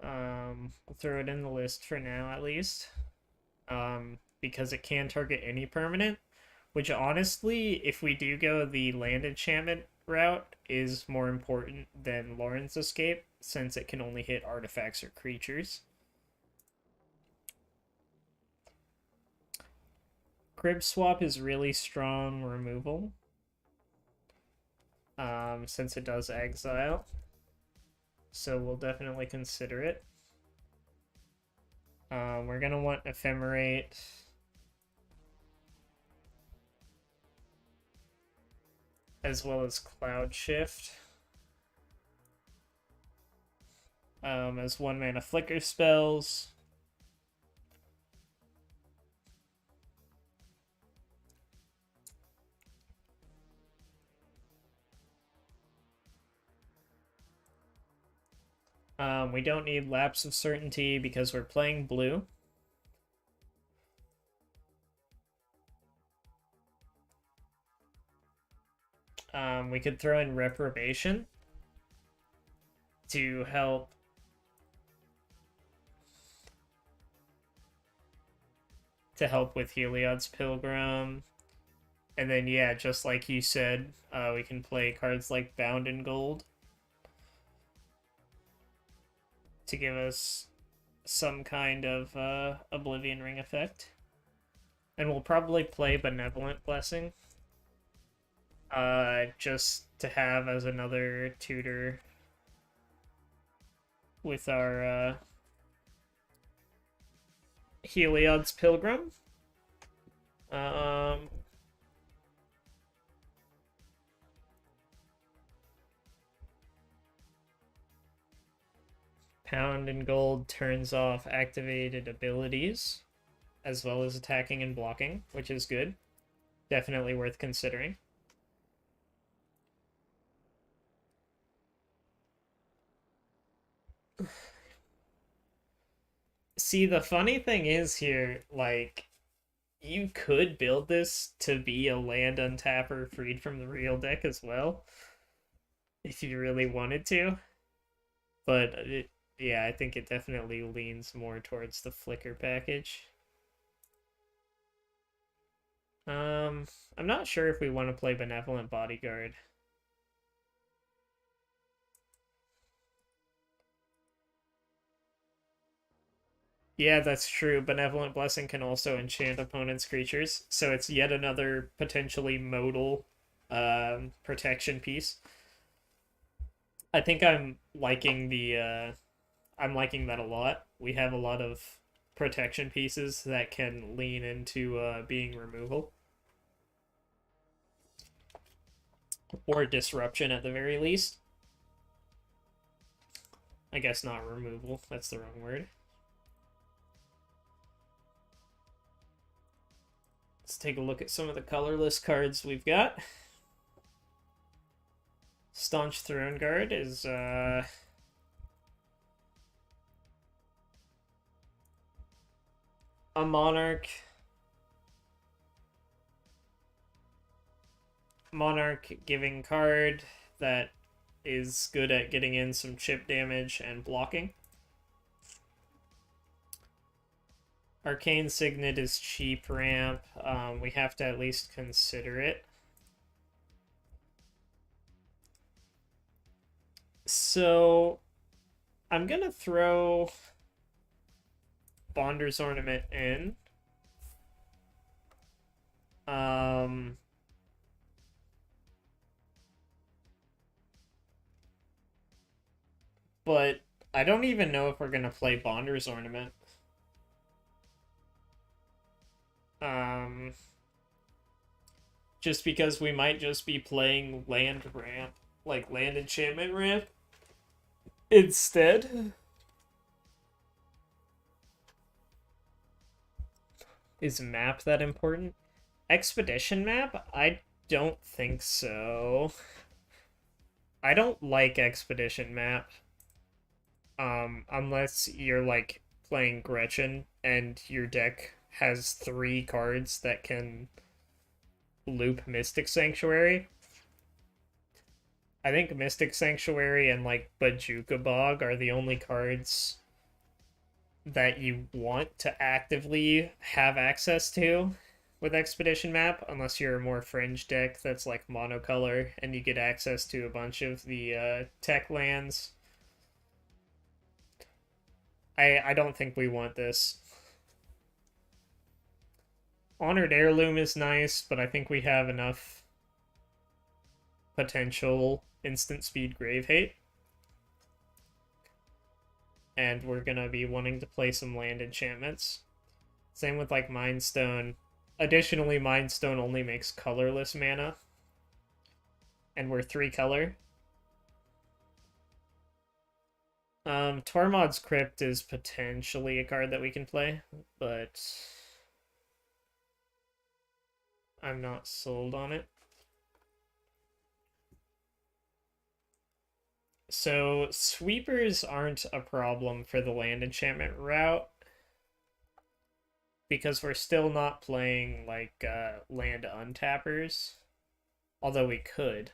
We'll throw it in the list for now, at least. Because it can target any permanent, which honestly, if we do go the land enchantment route, is more important than Lauren's Escape, since it can only hit artifacts or creatures. Crib Swap is really strong removal, since it does exile. So we'll definitely consider it. We're going to want Ephemerate. As well as Cloud Shift. As 1-mana Flicker spells. We don't need Lapse of Certainty because we're playing blue. We could throw in Reprobation to help with Heliod's Pilgrim. And then, yeah, just like you said, we can play cards like Bound in Gold to give us some kind of Oblivion Ring effect. And we'll probably play Benevolent Blessing. Just to have as another tutor with our Heliod's Pilgrim. Pound and Gold turns off activated abilities, as well as attacking and blocking, which is good. Definitely worth considering. See, the funny thing is here, like, you could build this to be a land untapper freed from the real deck as well, if you really wanted to. But yeah, I think it definitely leans more towards the flicker package. I'm not sure if we want to play Benevolent Bodyguard. Yeah, that's true. Benevolent Blessing can also enchant opponent's creatures, so it's yet another potentially modal protection piece. I think I'm liking that a lot. We have a lot of protection pieces that can lean into being removal. Or disruption at the very least. I guess not removal, that's the wrong word. Let's take a look at some of the colorless cards we've got. Staunch Throne Guard is a monarch giving card that is good at getting in some chip damage and blocking. Arcane Signet is cheap ramp. We have to at least consider it. So I'm gonna throw Bonder's Ornament in. But I don't even know if we're gonna play Bonder's Ornament. Just because we might just be playing land ramp, like land enchantment ramp, instead. Is map that important? Expedition map? I don't think so. I don't like Expedition map. Unless you're like playing Gretchen and your deck has 3 cards that can loop Mystic Sanctuary. I think Mystic Sanctuary and like Bajuka Bog are the only cards that you want to actively have access to with Expedition map, unless you're a more fringe deck that's like monocolor and you get access to a bunch of the tech lands. I don't think we want this. Honored Heirloom is nice, but I think we have enough potential instant speed Grave Hate. And we're gonna be wanting to play some land enchantments. Same with like Mind Stone. Additionally, Mind Stone only makes colorless mana. And we're 3 color. Tormod's Crypt is potentially a card that we can play, but I'm not sold on it. So sweepers aren't a problem for the land enchantment route, because we're still not playing like land untappers, although we could.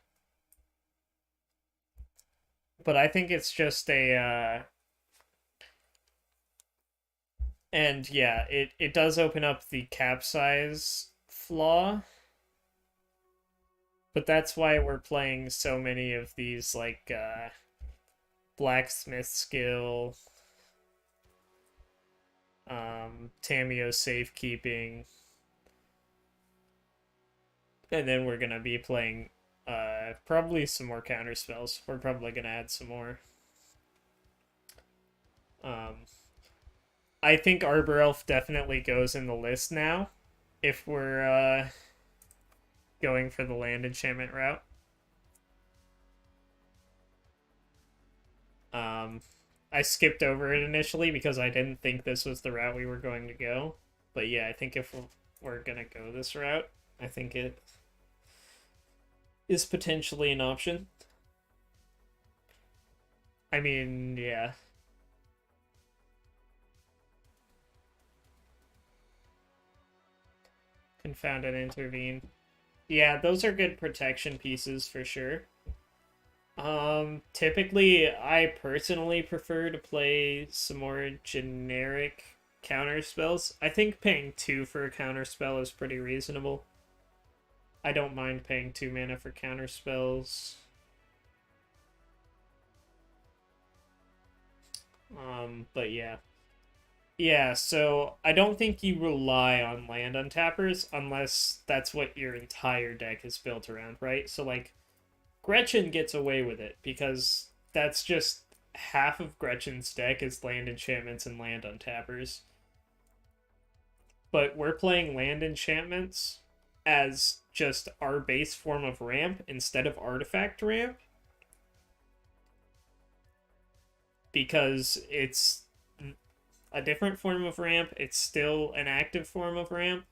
But I think it's just a and yeah, it does open up the capsize flaw. But that's why we're playing so many of these like blacksmith skill, Tameo safekeeping, and then we're gonna be playing probably some more counter spells. We're probably gonna add some more. I think Arbor Elf definitely goes in the list now, if we're going for the land enchantment route. I skipped over it initially because I didn't think this was the route we were going to go. But yeah, I think if we're gonna go this route, I think it is potentially an option. I mean, yeah. Confound and Intervene. Yeah, those are good protection pieces for sure. Typically, I personally prefer to play some more generic counter spells. I think paying 2 for a counter spell is pretty reasonable. I don't mind paying 2 mana for counter spells. But yeah. Yeah, so I don't think you rely on land untappers unless that's what your entire deck is built around, right? So, like, Gretchen gets away with it because that's just half of Gretchen's deck is land enchantments and land untappers. But we're playing land enchantments as just our base form of ramp instead of artifact ramp because it's a different form of ramp. It's still an active form of ramp,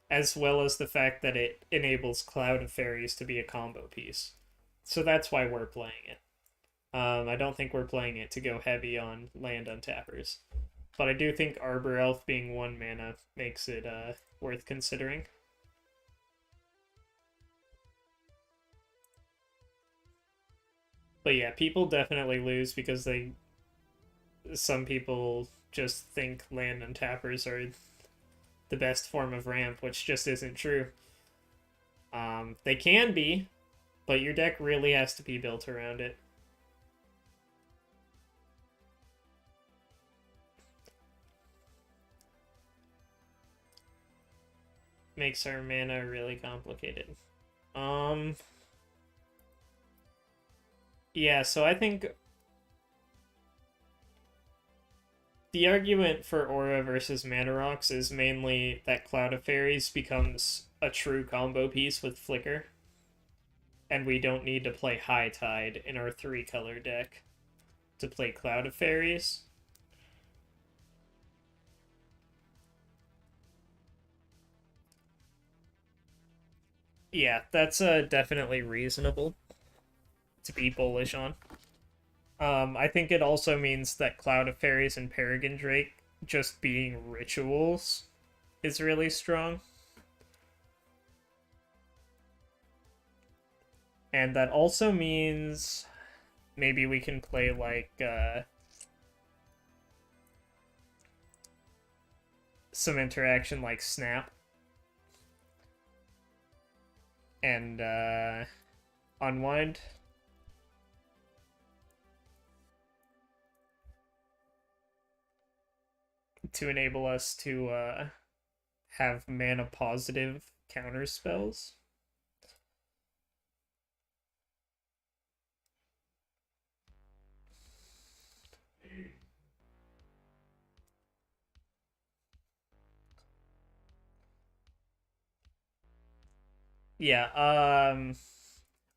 as well as the fact that it enables Cloud of Fairies to be a combo piece. So that's why we're playing it. I don't think we're playing it to go heavy on land untappers. But I do think Arbor Elf being 1 mana makes it worth considering. But yeah, people definitely lose because some people just think land untappers are the best form of ramp, which just isn't true. They can be, but your deck really has to be built around it. Makes our mana really complicated. Yeah, so I think the argument for Aura versus Mana Rocks is mainly that Cloud of Fairies becomes a true combo piece with Flicker, and we don't need to play High Tide in our 3-color deck to play Cloud of Fairies. Yeah, that's definitely reasonable to be bullish on. I think it also means that Cloud of Fairies and Peregrine Drake just being rituals is really strong. And that also means maybe we can play like some interaction like Snap and Unwind. To enable us to have mana positive counter spells. Yeah,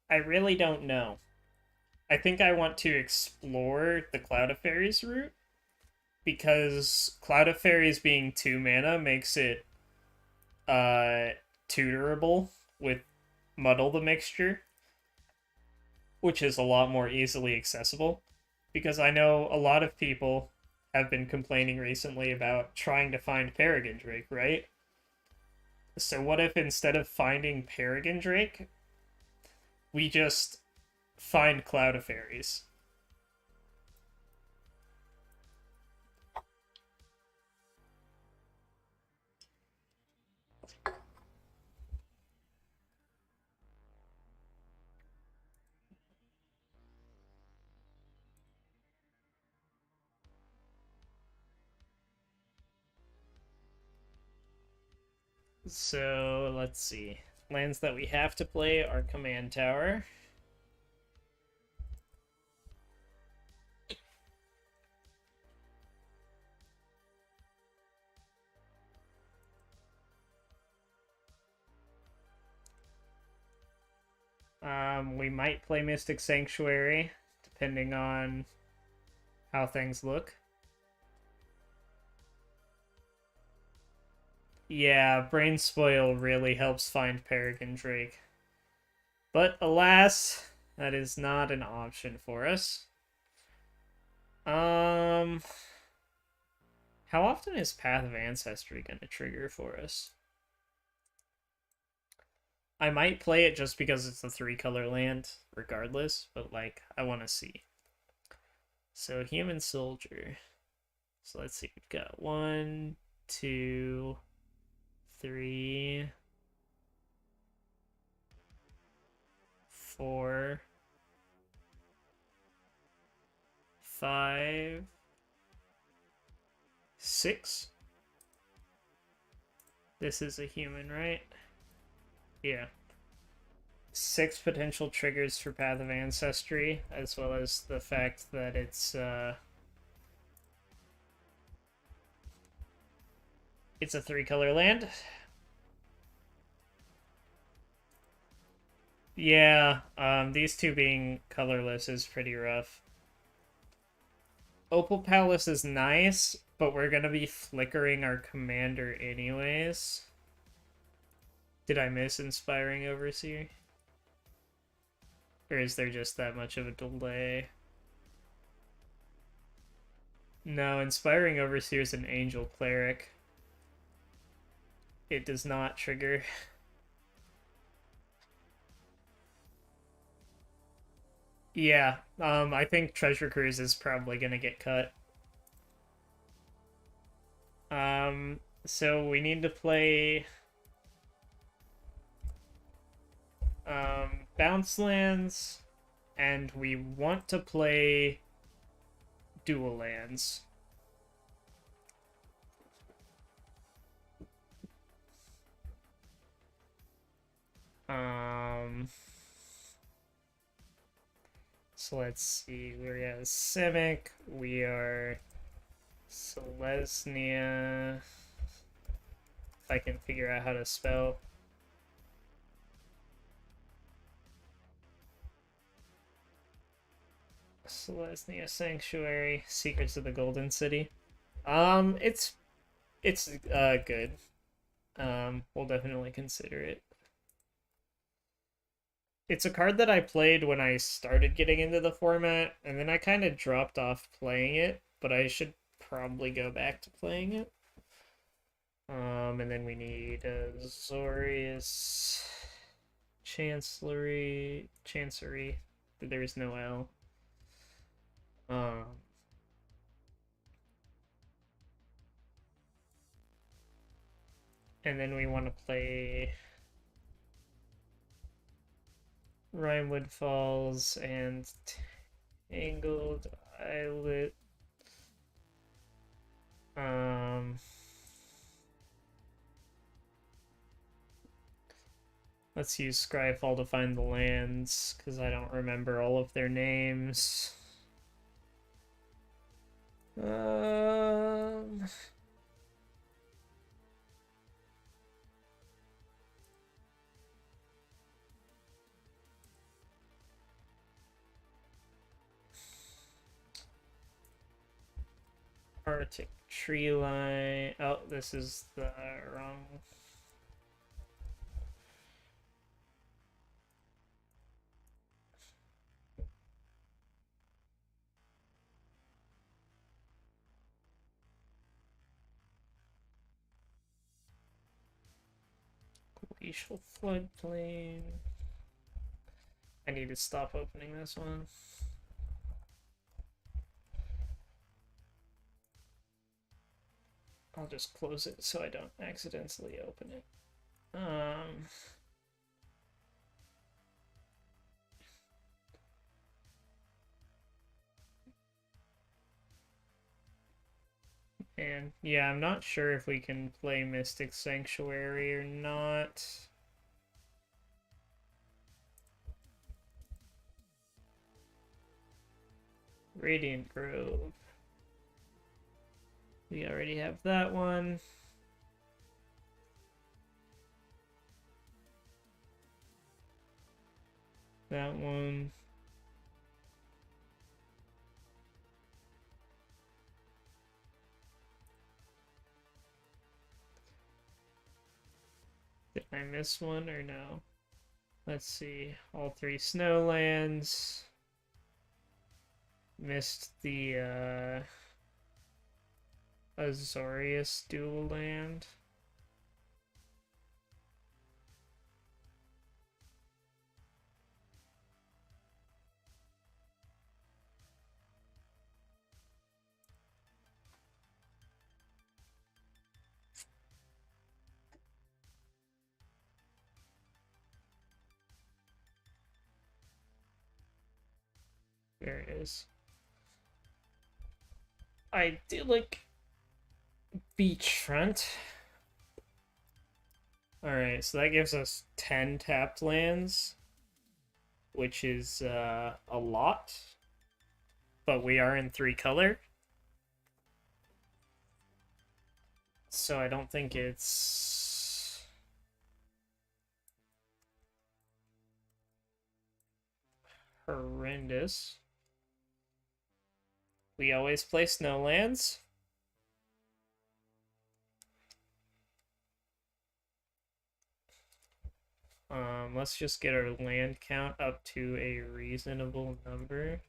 I really don't know. I think I want to explore the Cloud of Fairies route because Cloud of Fairies being 2 mana makes it tutorable with Muddle the Mixture, which is a lot more easily accessible. Because I know a lot of people have been complaining recently about trying to find Peregrine Drake, right? So what if instead of finding Peregrine Drake, we just find Cloud of Fairies? So let's see. Lands that we have to play are Command Tower. We might play Mystic Sanctuary, depending on how things look. Yeah, Brain Spoil really helps find Peregrine Drake. But alas, that is not an option for us. How often is Path of Ancestry going to trigger for us? I might play it just because it's a 3-color land, regardless, but like, I want to see. So, human soldier. So let's see, we've got 1, 2, 3, 4, 5, 6. This is a human, right? Yeah. 6 potential triggers for Path of Ancestry, as well as the fact that it's a 3-color land. Yeah, these two being colorless is pretty rough. Opal Palace is nice, but we're gonna be flickering our commander anyways. Did I miss Inspiring Overseer? Or is there just that much of a delay? No, Inspiring Overseer is an Angel Cleric. It does not trigger. Yeah, I think Treasure Cruise is probably gonna get cut. So we need to play bounce lands, and we want to play dual lands. So let's see, we're at Simic, we are Selesnya, if I can figure out how to spell. Selesnya Sanctuary, Secrets of the Golden City. It's good. We'll definitely consider it. It's a card that I played when I started getting into the format, and then I kind of dropped off playing it, but I should probably go back to playing it. And then we need Azorius Chancery. There is no L. And then we want to play Rhymewood Falls and Tangled Islet. Let's use Scryfall to find the lands, because I don't remember all of their names. Arctic Tree Line. Oh, this is the wrong. Glacial Floodplain. I need to stop opening this one. I'll just close it so I don't accidentally open it. And yeah, I'm not sure if we can play Mystic Sanctuary or not. Radiant Grove. We already have that one. That one. Did I miss one or no? Let's see. All 3 snowlands. Missed the Azorius dual land. There it is. Idyllic beachfront. Alright, so that gives us 10 tapped lands, which is a lot, but we are in 3 color. So I don't think it's horrendous. We always play snow lands. Let's just get our land count up to a reasonable number.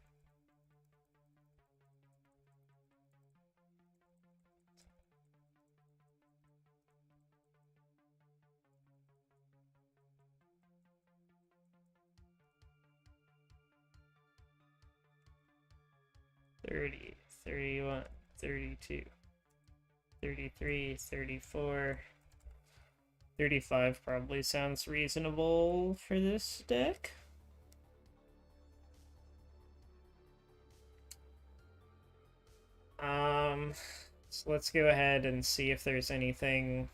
$30, $31, $32, $33, $34, $35 probably sounds reasonable for this deck. So let's go ahead and see if there's anything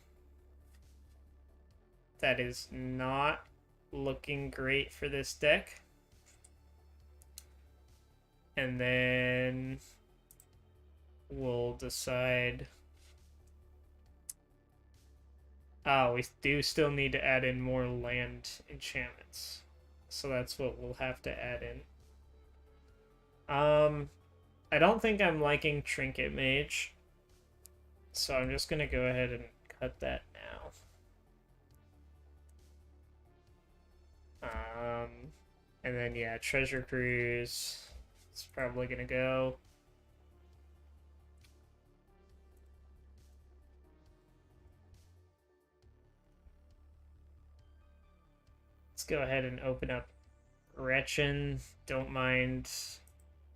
that is not looking great for this deck. And then we'll decide. Oh, we do still need to add in more land enchantments. So that's what we'll have to add in. I don't think I'm liking Trinket Mage. So I'm just going to go ahead and cut that now. And then, yeah, Treasure Cruise. It's probably going to go. Let's go ahead and open up Gretchen. Don't mind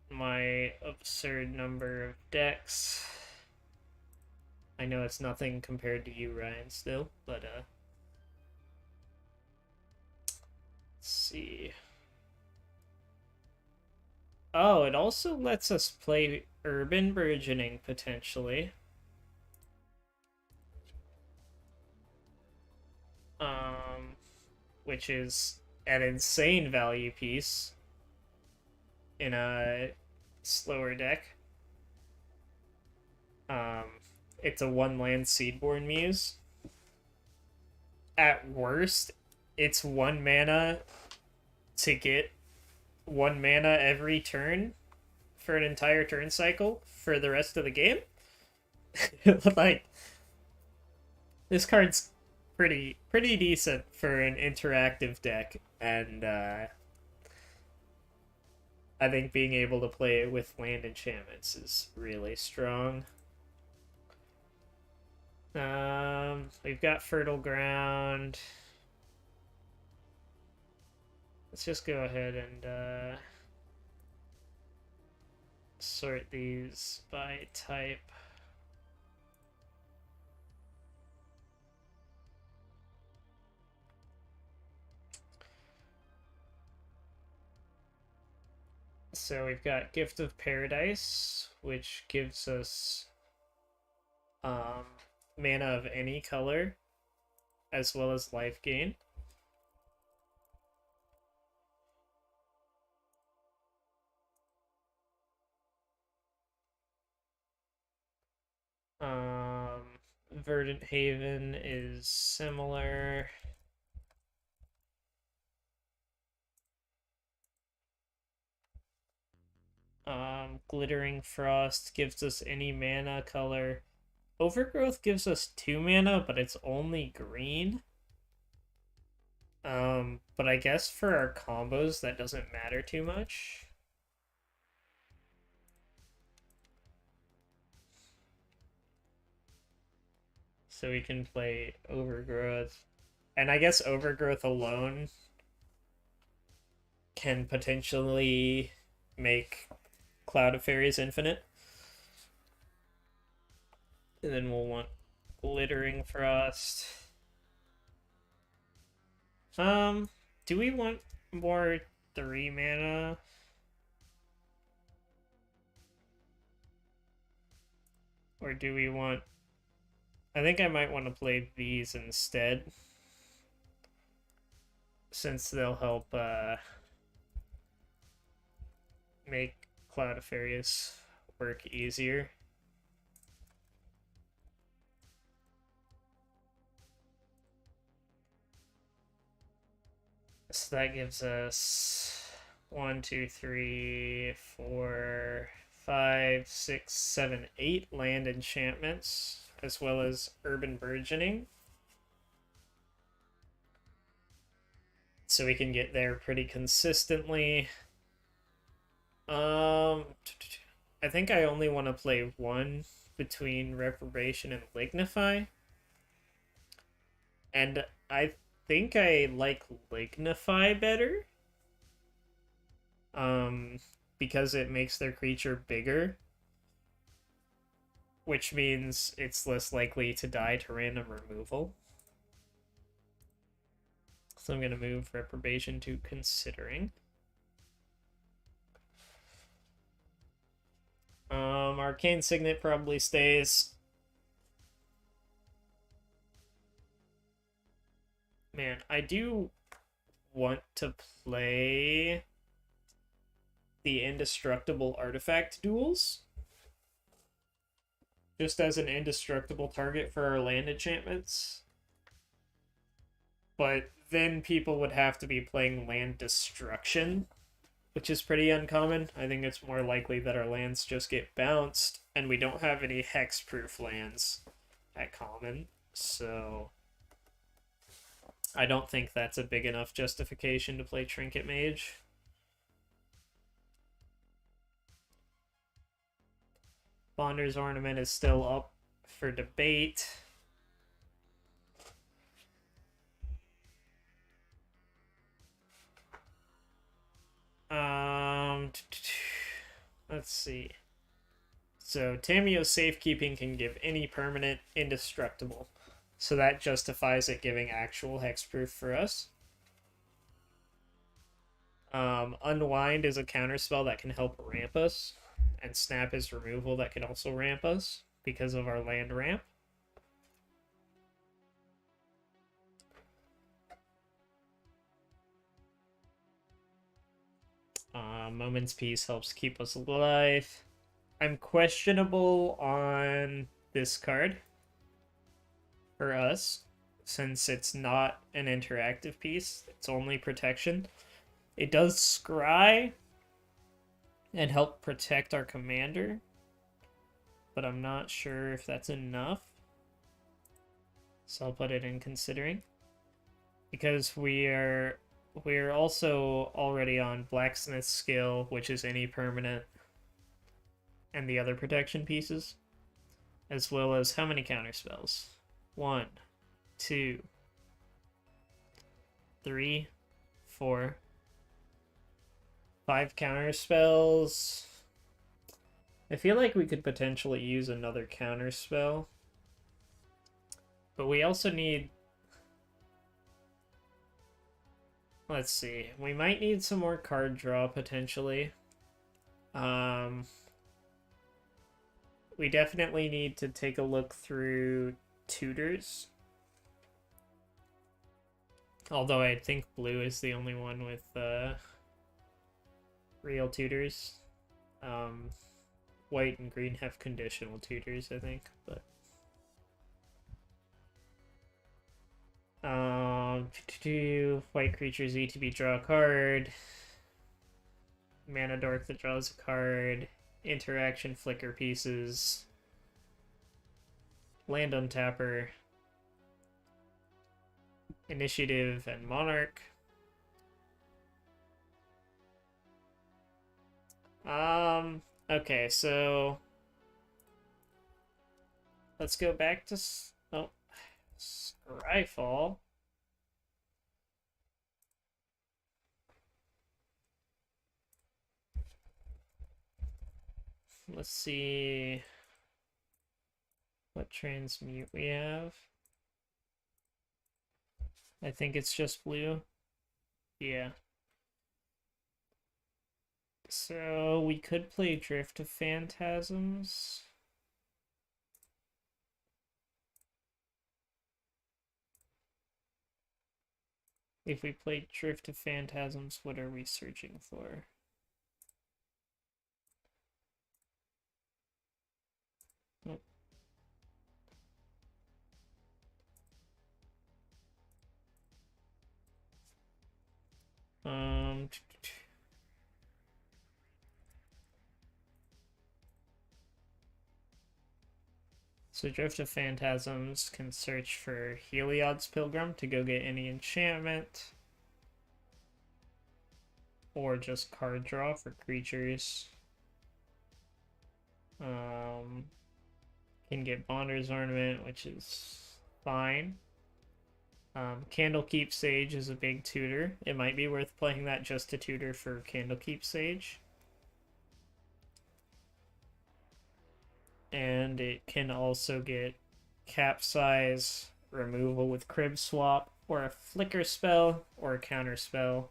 my absurd number of decks. I know it's nothing compared to you, Ryan, still, but, let's see. Oh, it also lets us play Urban Burgeoning, potentially. Which is an insane value piece in a slower deck. It's a 1-land Seedborn Muse. At worst, it's 1 mana to get 1 mana every turn for an entire turn cycle for the rest of the game. Like, this card's pretty decent for an interactive deck, and I think being able to play it with land enchantments is really strong. We've got Fertile Ground. Let's just go ahead and sort these by type. So we've got Gift of Paradise, which gives us mana of any color, as well as life gain. Verdant Haven is similar. Glittering Frost gives us any mana color. Overgrowth gives us 2 mana, but it's only green. But I guess for our combos, that doesn't matter too much. So we can play Overgrowth. And I guess Overgrowth alone can potentially make Cloud of Fairies infinite. And then we'll want Glittering Frost. Do we want more 3 mana? Or do we want... I think I might want to play these instead, since they'll help make Cloudifarius work easier. So that gives us 1, 2, 3, 4, 5, 6, 7, 8 land enchantments, as well as urban burgeoning. So we can get there pretty consistently. I think I only want to play one between Reprobation and Lignify. And I think I like Lignify better. Because it makes their creature bigger. Which means it's less likely to die to random removal. So I'm going to move Reprobation to Considering. Arcane Signet probably stays. Man, I do want to play the Indestructible Artifact duels, just as an indestructible target for our land enchantments. But then people would have to be playing land destruction, which is pretty uncommon. I think it's more likely that our lands just get bounced, and we don't have any hexproof lands at common, so I don't think that's a big enough justification to play Trinket Mage. Bonder's Ornament is still up for debate. Let's see. So Tamiyo's Safekeeping can give any permanent indestructible. So that justifies it giving actual hexproof for us. Unwind is a counterspell that can help ramp us. And Snap is removal that can also ramp us because of our land ramp. Moment's Peace helps keep us alive. I'm questionable on this card for us, since it's not an interactive piece. It's only protection. It does scry and help protect our commander, but I'm not sure if that's enough. So I'll put it in Considering. Because we're also already on Blacksmith's Skill, which is any permanent, and the other protection pieces, as well as how many counterspells? 1, 2, 3, 4, 5 counterspells. I feel like we could potentially use another counterspell, but we also need... Let's see. We might need some more card draw, potentially. We definitely need to take a look through tutors. Although I think blue is the only one with real tutors. White and green have conditional tutors, I think, but... white creatures ETB draw a card. Mana Dork that draws a card. Interaction flicker pieces. Land untapper. Initiative and Monarch. Okay, so let's go back to Scryfall. Let's see what transmute we have. I think it's just blue. Yeah. So we could play Drift of Phantasms. If we play Drift of Phantasms, what are we searching for? Oh. So Drift of Phantasms can search for Heliod's Pilgrim to go get any enchantment, or just card draw for creatures. Can get Bonder's Ornament, which is fine. Candlekeep Sage is a big tutor. It might be worth playing that just to tutor for Candlekeep Sage. And it can also get Capsize, removal with Crib Swap, or a Flicker spell, or a counter spell.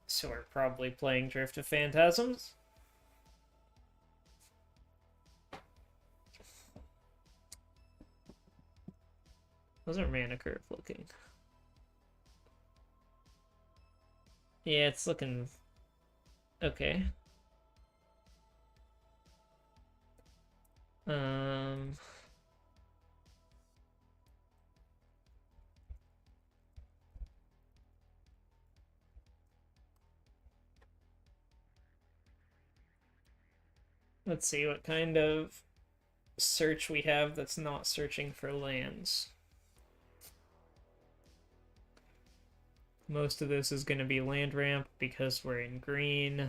So we're probably playing Drift of Phantasms. How's our mana curve looking? Yeah, it's looking okay. Let's see what kind of search we have that's not searching for lands. Most of this is going to be land ramp because we're in green.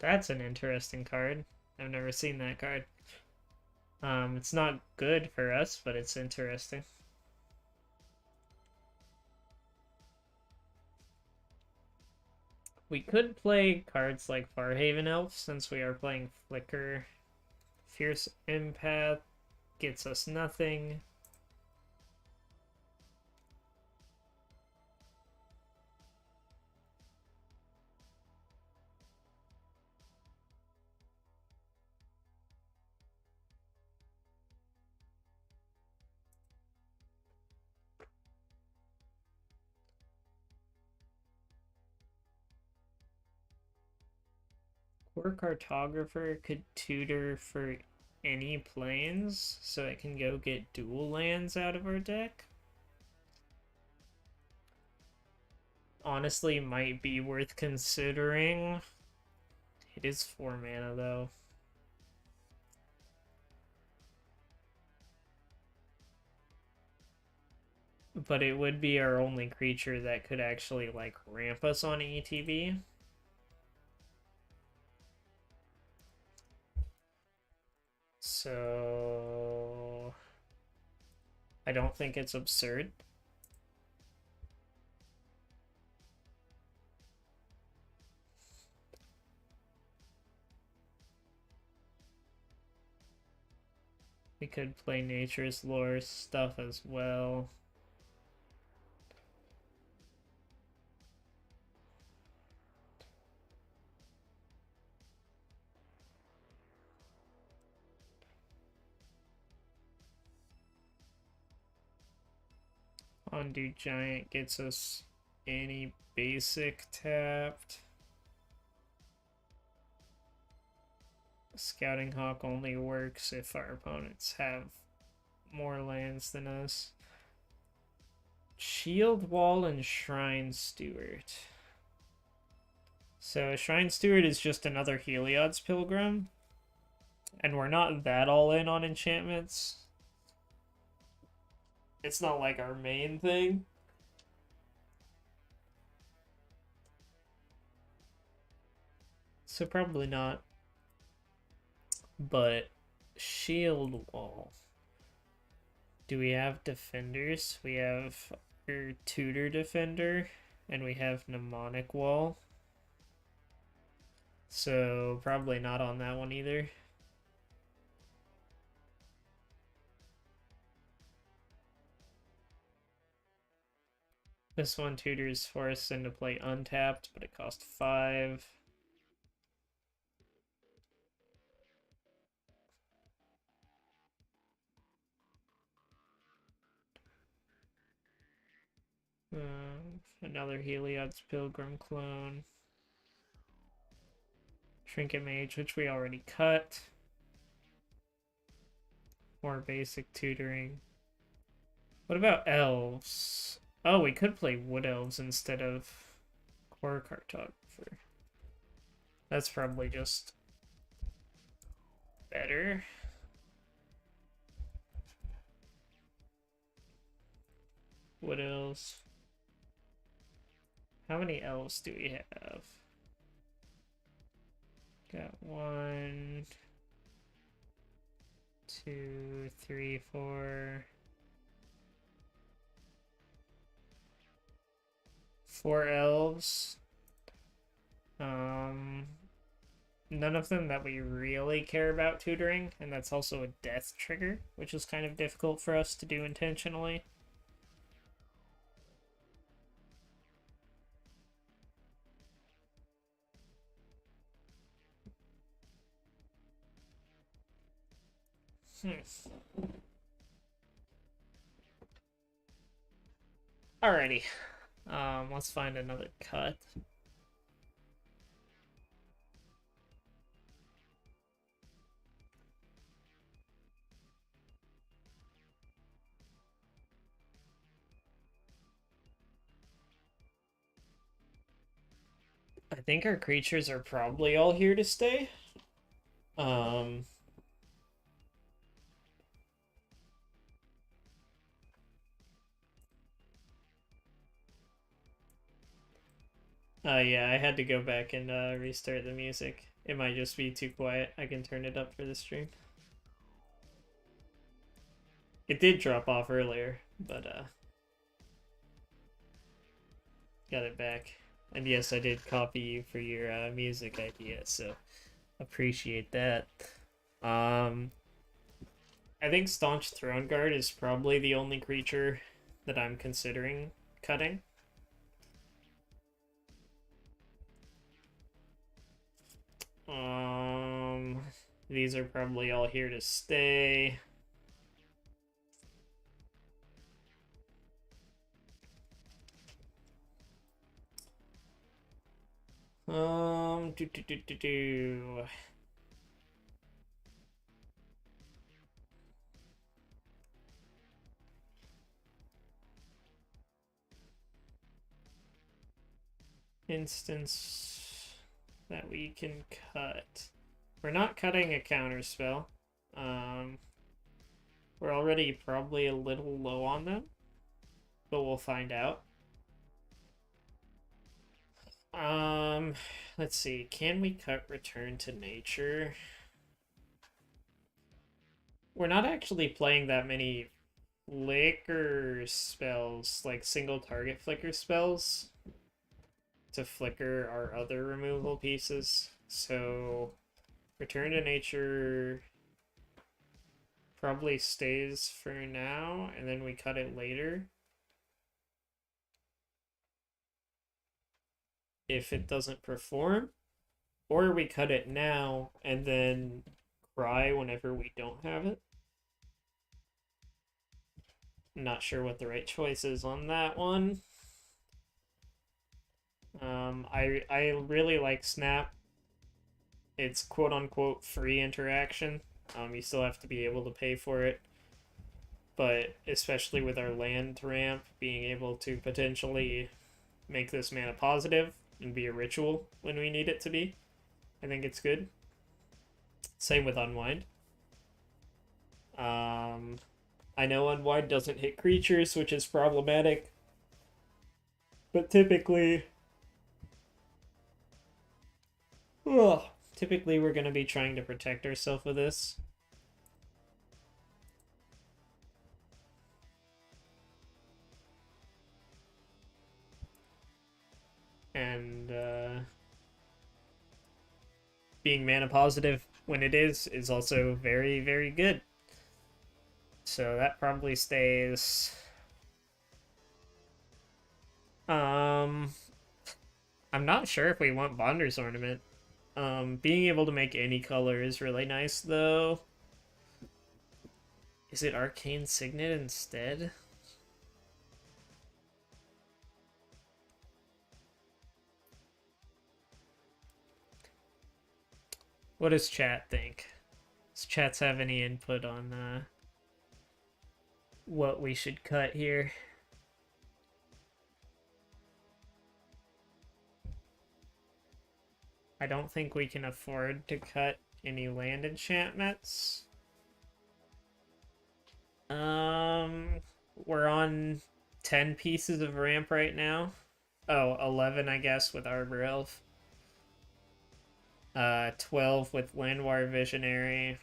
That's an interesting card. I've never seen that card. It's not good for us, but it's interesting. We could play cards like Farhaven Elf since we are playing Flicker. Fierce Empath gets us nothing. Core Cartographer could tutor for any planes, so it can go get dual lands out of our deck. Honestly, might be worth considering. It is 4 mana, though. But it would be our only creature that could actually, like, ramp us on ETB. So I don't think it's absurd. We could play Nature's Lore stuff as well. Undo Giant gets us any basic tapped. Scouting Hawk only works if our opponents have more lands than us. Shield Wall and Shrine Steward. So Shrine Steward is just another Heliod's Pilgrim. And we're not that all in on enchantments. It's not like our main thing. So probably not. But Shield Wall. Do we have defenders? We have our Tutor Defender, and we have Mnemonic Wall. So probably not on that one either. This one tutors force into play untapped, but it costs 5. Another Heliod's Pilgrim clone. Trinket Mage, which we already cut. More basic tutoring. What about elves? Oh, we could play Wood Elves instead of Core Cartographer. That's probably just better. Wood Elves. How many elves do we have? Got 1, 2, 3, 4. 4 elves. None of them that we really care about tutoring, and that's also a death trigger, which is kind of difficult for us to do intentionally. Alrighty. Let's find another cut. I think our creatures are probably all here to stay. Yeah, I had to go back and restart the music. It might just be too quiet. I can turn it up for the stream. It did drop off earlier, but got it back. And yes, I did copy you for your music idea, so appreciate that. I think Staunch Throne Guard is probably the only creature that I'm considering cutting. These are probably all here to stay. Instance that we can cut. We're not cutting a counter spell. We're already probably a little low on them, but we'll find out. Let's see. Can we cut Return to Nature? We're not actually playing that many flicker spells, like single target flicker spells to flicker our other removal pieces. So Return to Nature probably stays for now, and then we cut it later if it doesn't perform, or we cut it now and then cry whenever we don't have it. Not sure what the right choice is on that one. I really like Snap. It's quote-unquote free interaction. You still have to be able to pay for it. But especially with our land ramp, being able to potentially make this mana positive and be a ritual when we need it to be, I think it's good. Same with Unwind. I know Unwind doesn't hit creatures, which is problematic. But typically... typically we're going to be trying to protect ourselves with this. And being mana positive when it is also very, very good. So that probably stays. I'm not sure if we want Bonder's Ornament. Being able to make any color is really nice, though. Is it Arcane Signet instead? What does chat think? Does chats have any input on what we should cut here? I don't think we can afford to cut any land enchantments. We're on 10 pieces of ramp right now. Oh, 11, I guess, with Arbor Elf. 12 with Landwire Visionary.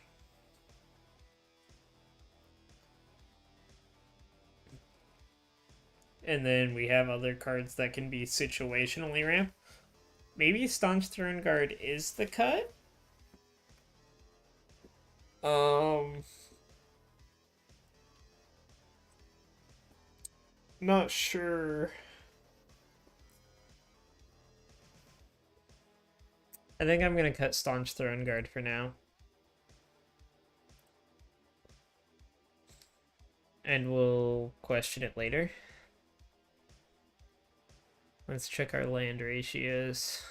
And then we have other cards that can be situationally ramp. Maybe Staunch Throne Guard is the cut? Not sure. I think I'm gonna cut Staunch Throne Guard for now. And we'll question it later. Let's check our land ratios.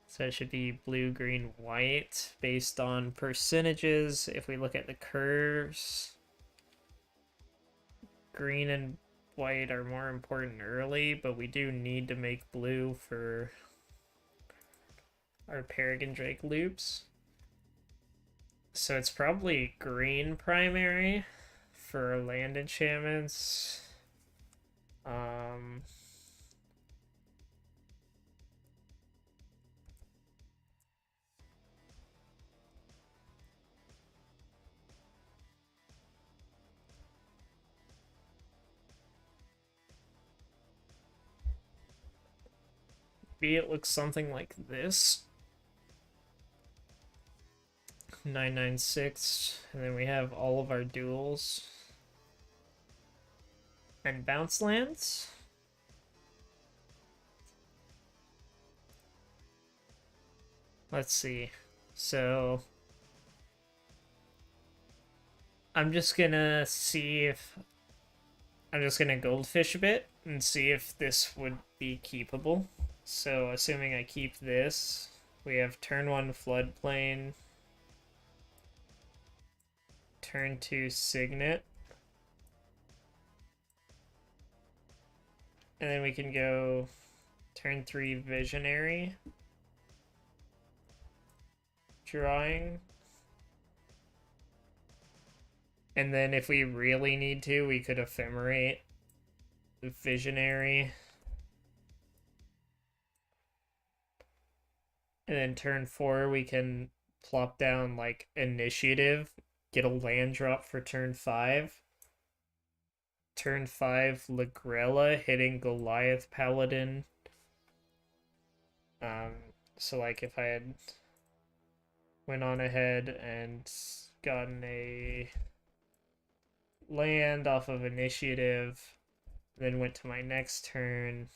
So it should be blue, green, white based on percentages. If we look at the curves, green and white are more important early, but we do need to make blue for our Peregrine Drake loops. So it's probably green primary for land enchantments. Maybe it looks something like this. 996, and then we have all of our duels and bounce lands. Let's see. So I'm just gonna see if I'm just gonna goldfish a bit and see if this would be keepable. So assuming I keep this, we have turn 1 floodplain, turn 2 signet, and then we can go turn 3 visionary, drawing, and then if we really need to, we could ephemerate the visionary, and then turn 4 we can plop down like initiative, get a land drop for turn 5. Turn 5 Lagrella hitting Goliath Paladin. So like if I had went on ahead and gotten a land off of initiative, then went to my next turn,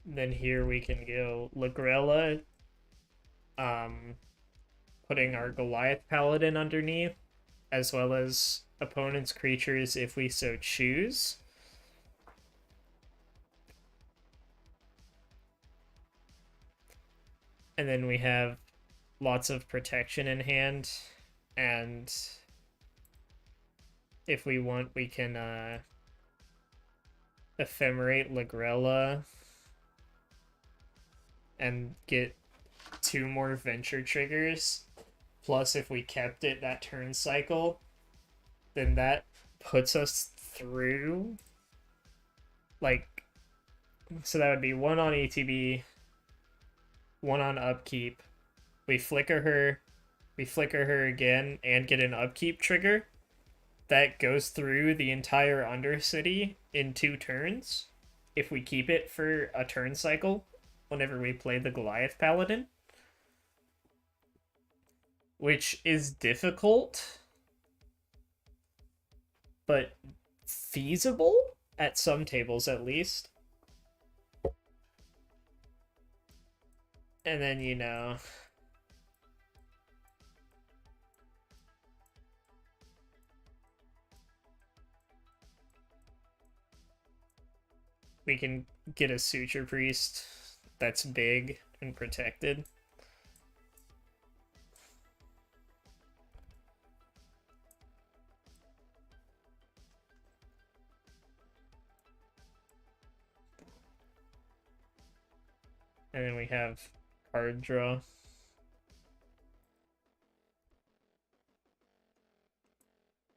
then here we can go Lagrella, putting our Goliath Paladin underneath, as well as opponent's creatures if we so choose. And then we have lots of protection in hand, and if we want, we can ephemerate Lagrella and get 2 more venture triggers. Plus, if we kept it that turn cycle, then that puts us through, like, so that would be 1 on ETB, 1 on upkeep. We flicker her again, and get an upkeep trigger. That goes through the entire Undercity in 2 turns, if we keep it for a turn cycle, whenever we play the Goliath Paladin. Which is difficult, but feasible? at some tables at least. And then, you know, we can get a suture priest that's big and protected. And then we have card draw.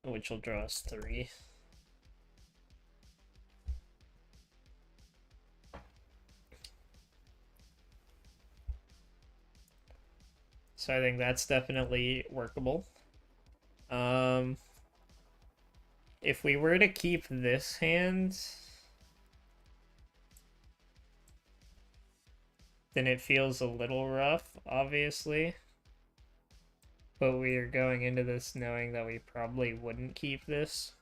Which will draw us 3. So I think that's definitely workable. If we were to keep this hand, then it feels a little rough, obviously. But we are going into this knowing that we probably wouldn't keep this.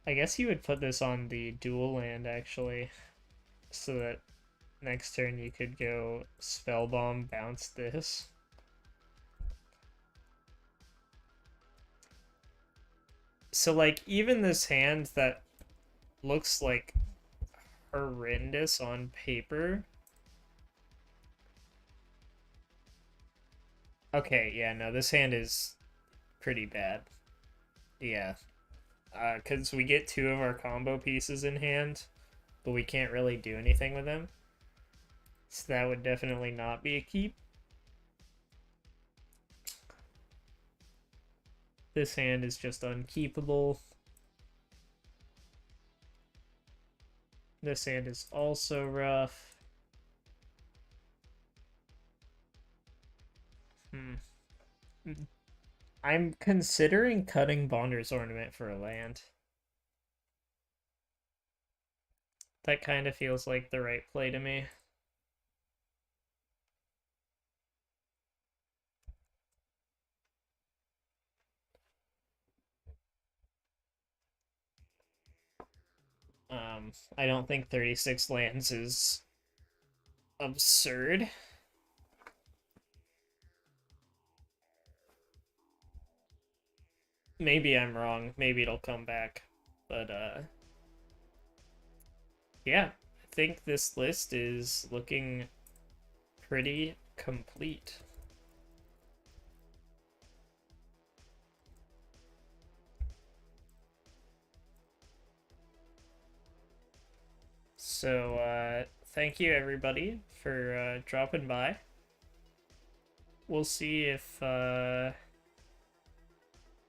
I guess you would put this on the dual land, actually, so that next turn you could go Spellbomb, bounce this. So, like, even this hand that looks, like, horrendous on paper. Okay, yeah, no, this hand is pretty bad. Yeah. Because we get 2 of our combo pieces in hand, but we can't really do anything with them. So that would definitely not be a keep. This hand is just unkeepable. This hand is also rough. I'm considering cutting Bonder's Ornament for a land. That kind of feels like the right play to me. I don't think 36 lands is absurd. Maybe I'm wrong. Maybe it'll come back. But, yeah. I think this list is looking pretty complete. So, thank you everybody for dropping by. We'll see if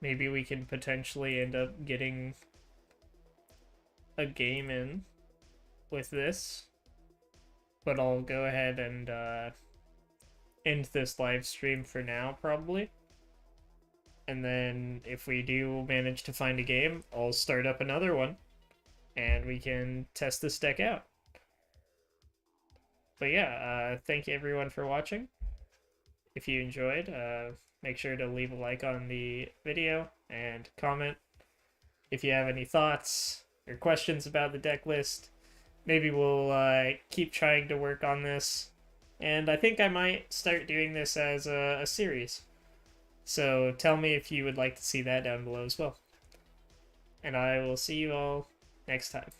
maybe we can potentially end up getting a game in with this. But I'll go ahead and end this live stream for now, probably. And then if we do manage to find a game, I'll start up another one. And we can test this deck out. But yeah, thank you everyone for watching. If you enjoyed, make sure to leave a like on the video and comment if you have any thoughts or questions about the deck list. Maybe we'll keep trying to work on this. And I think I might start doing this as a series. So tell me if you would like to see that down below as well. And I will see you all next time.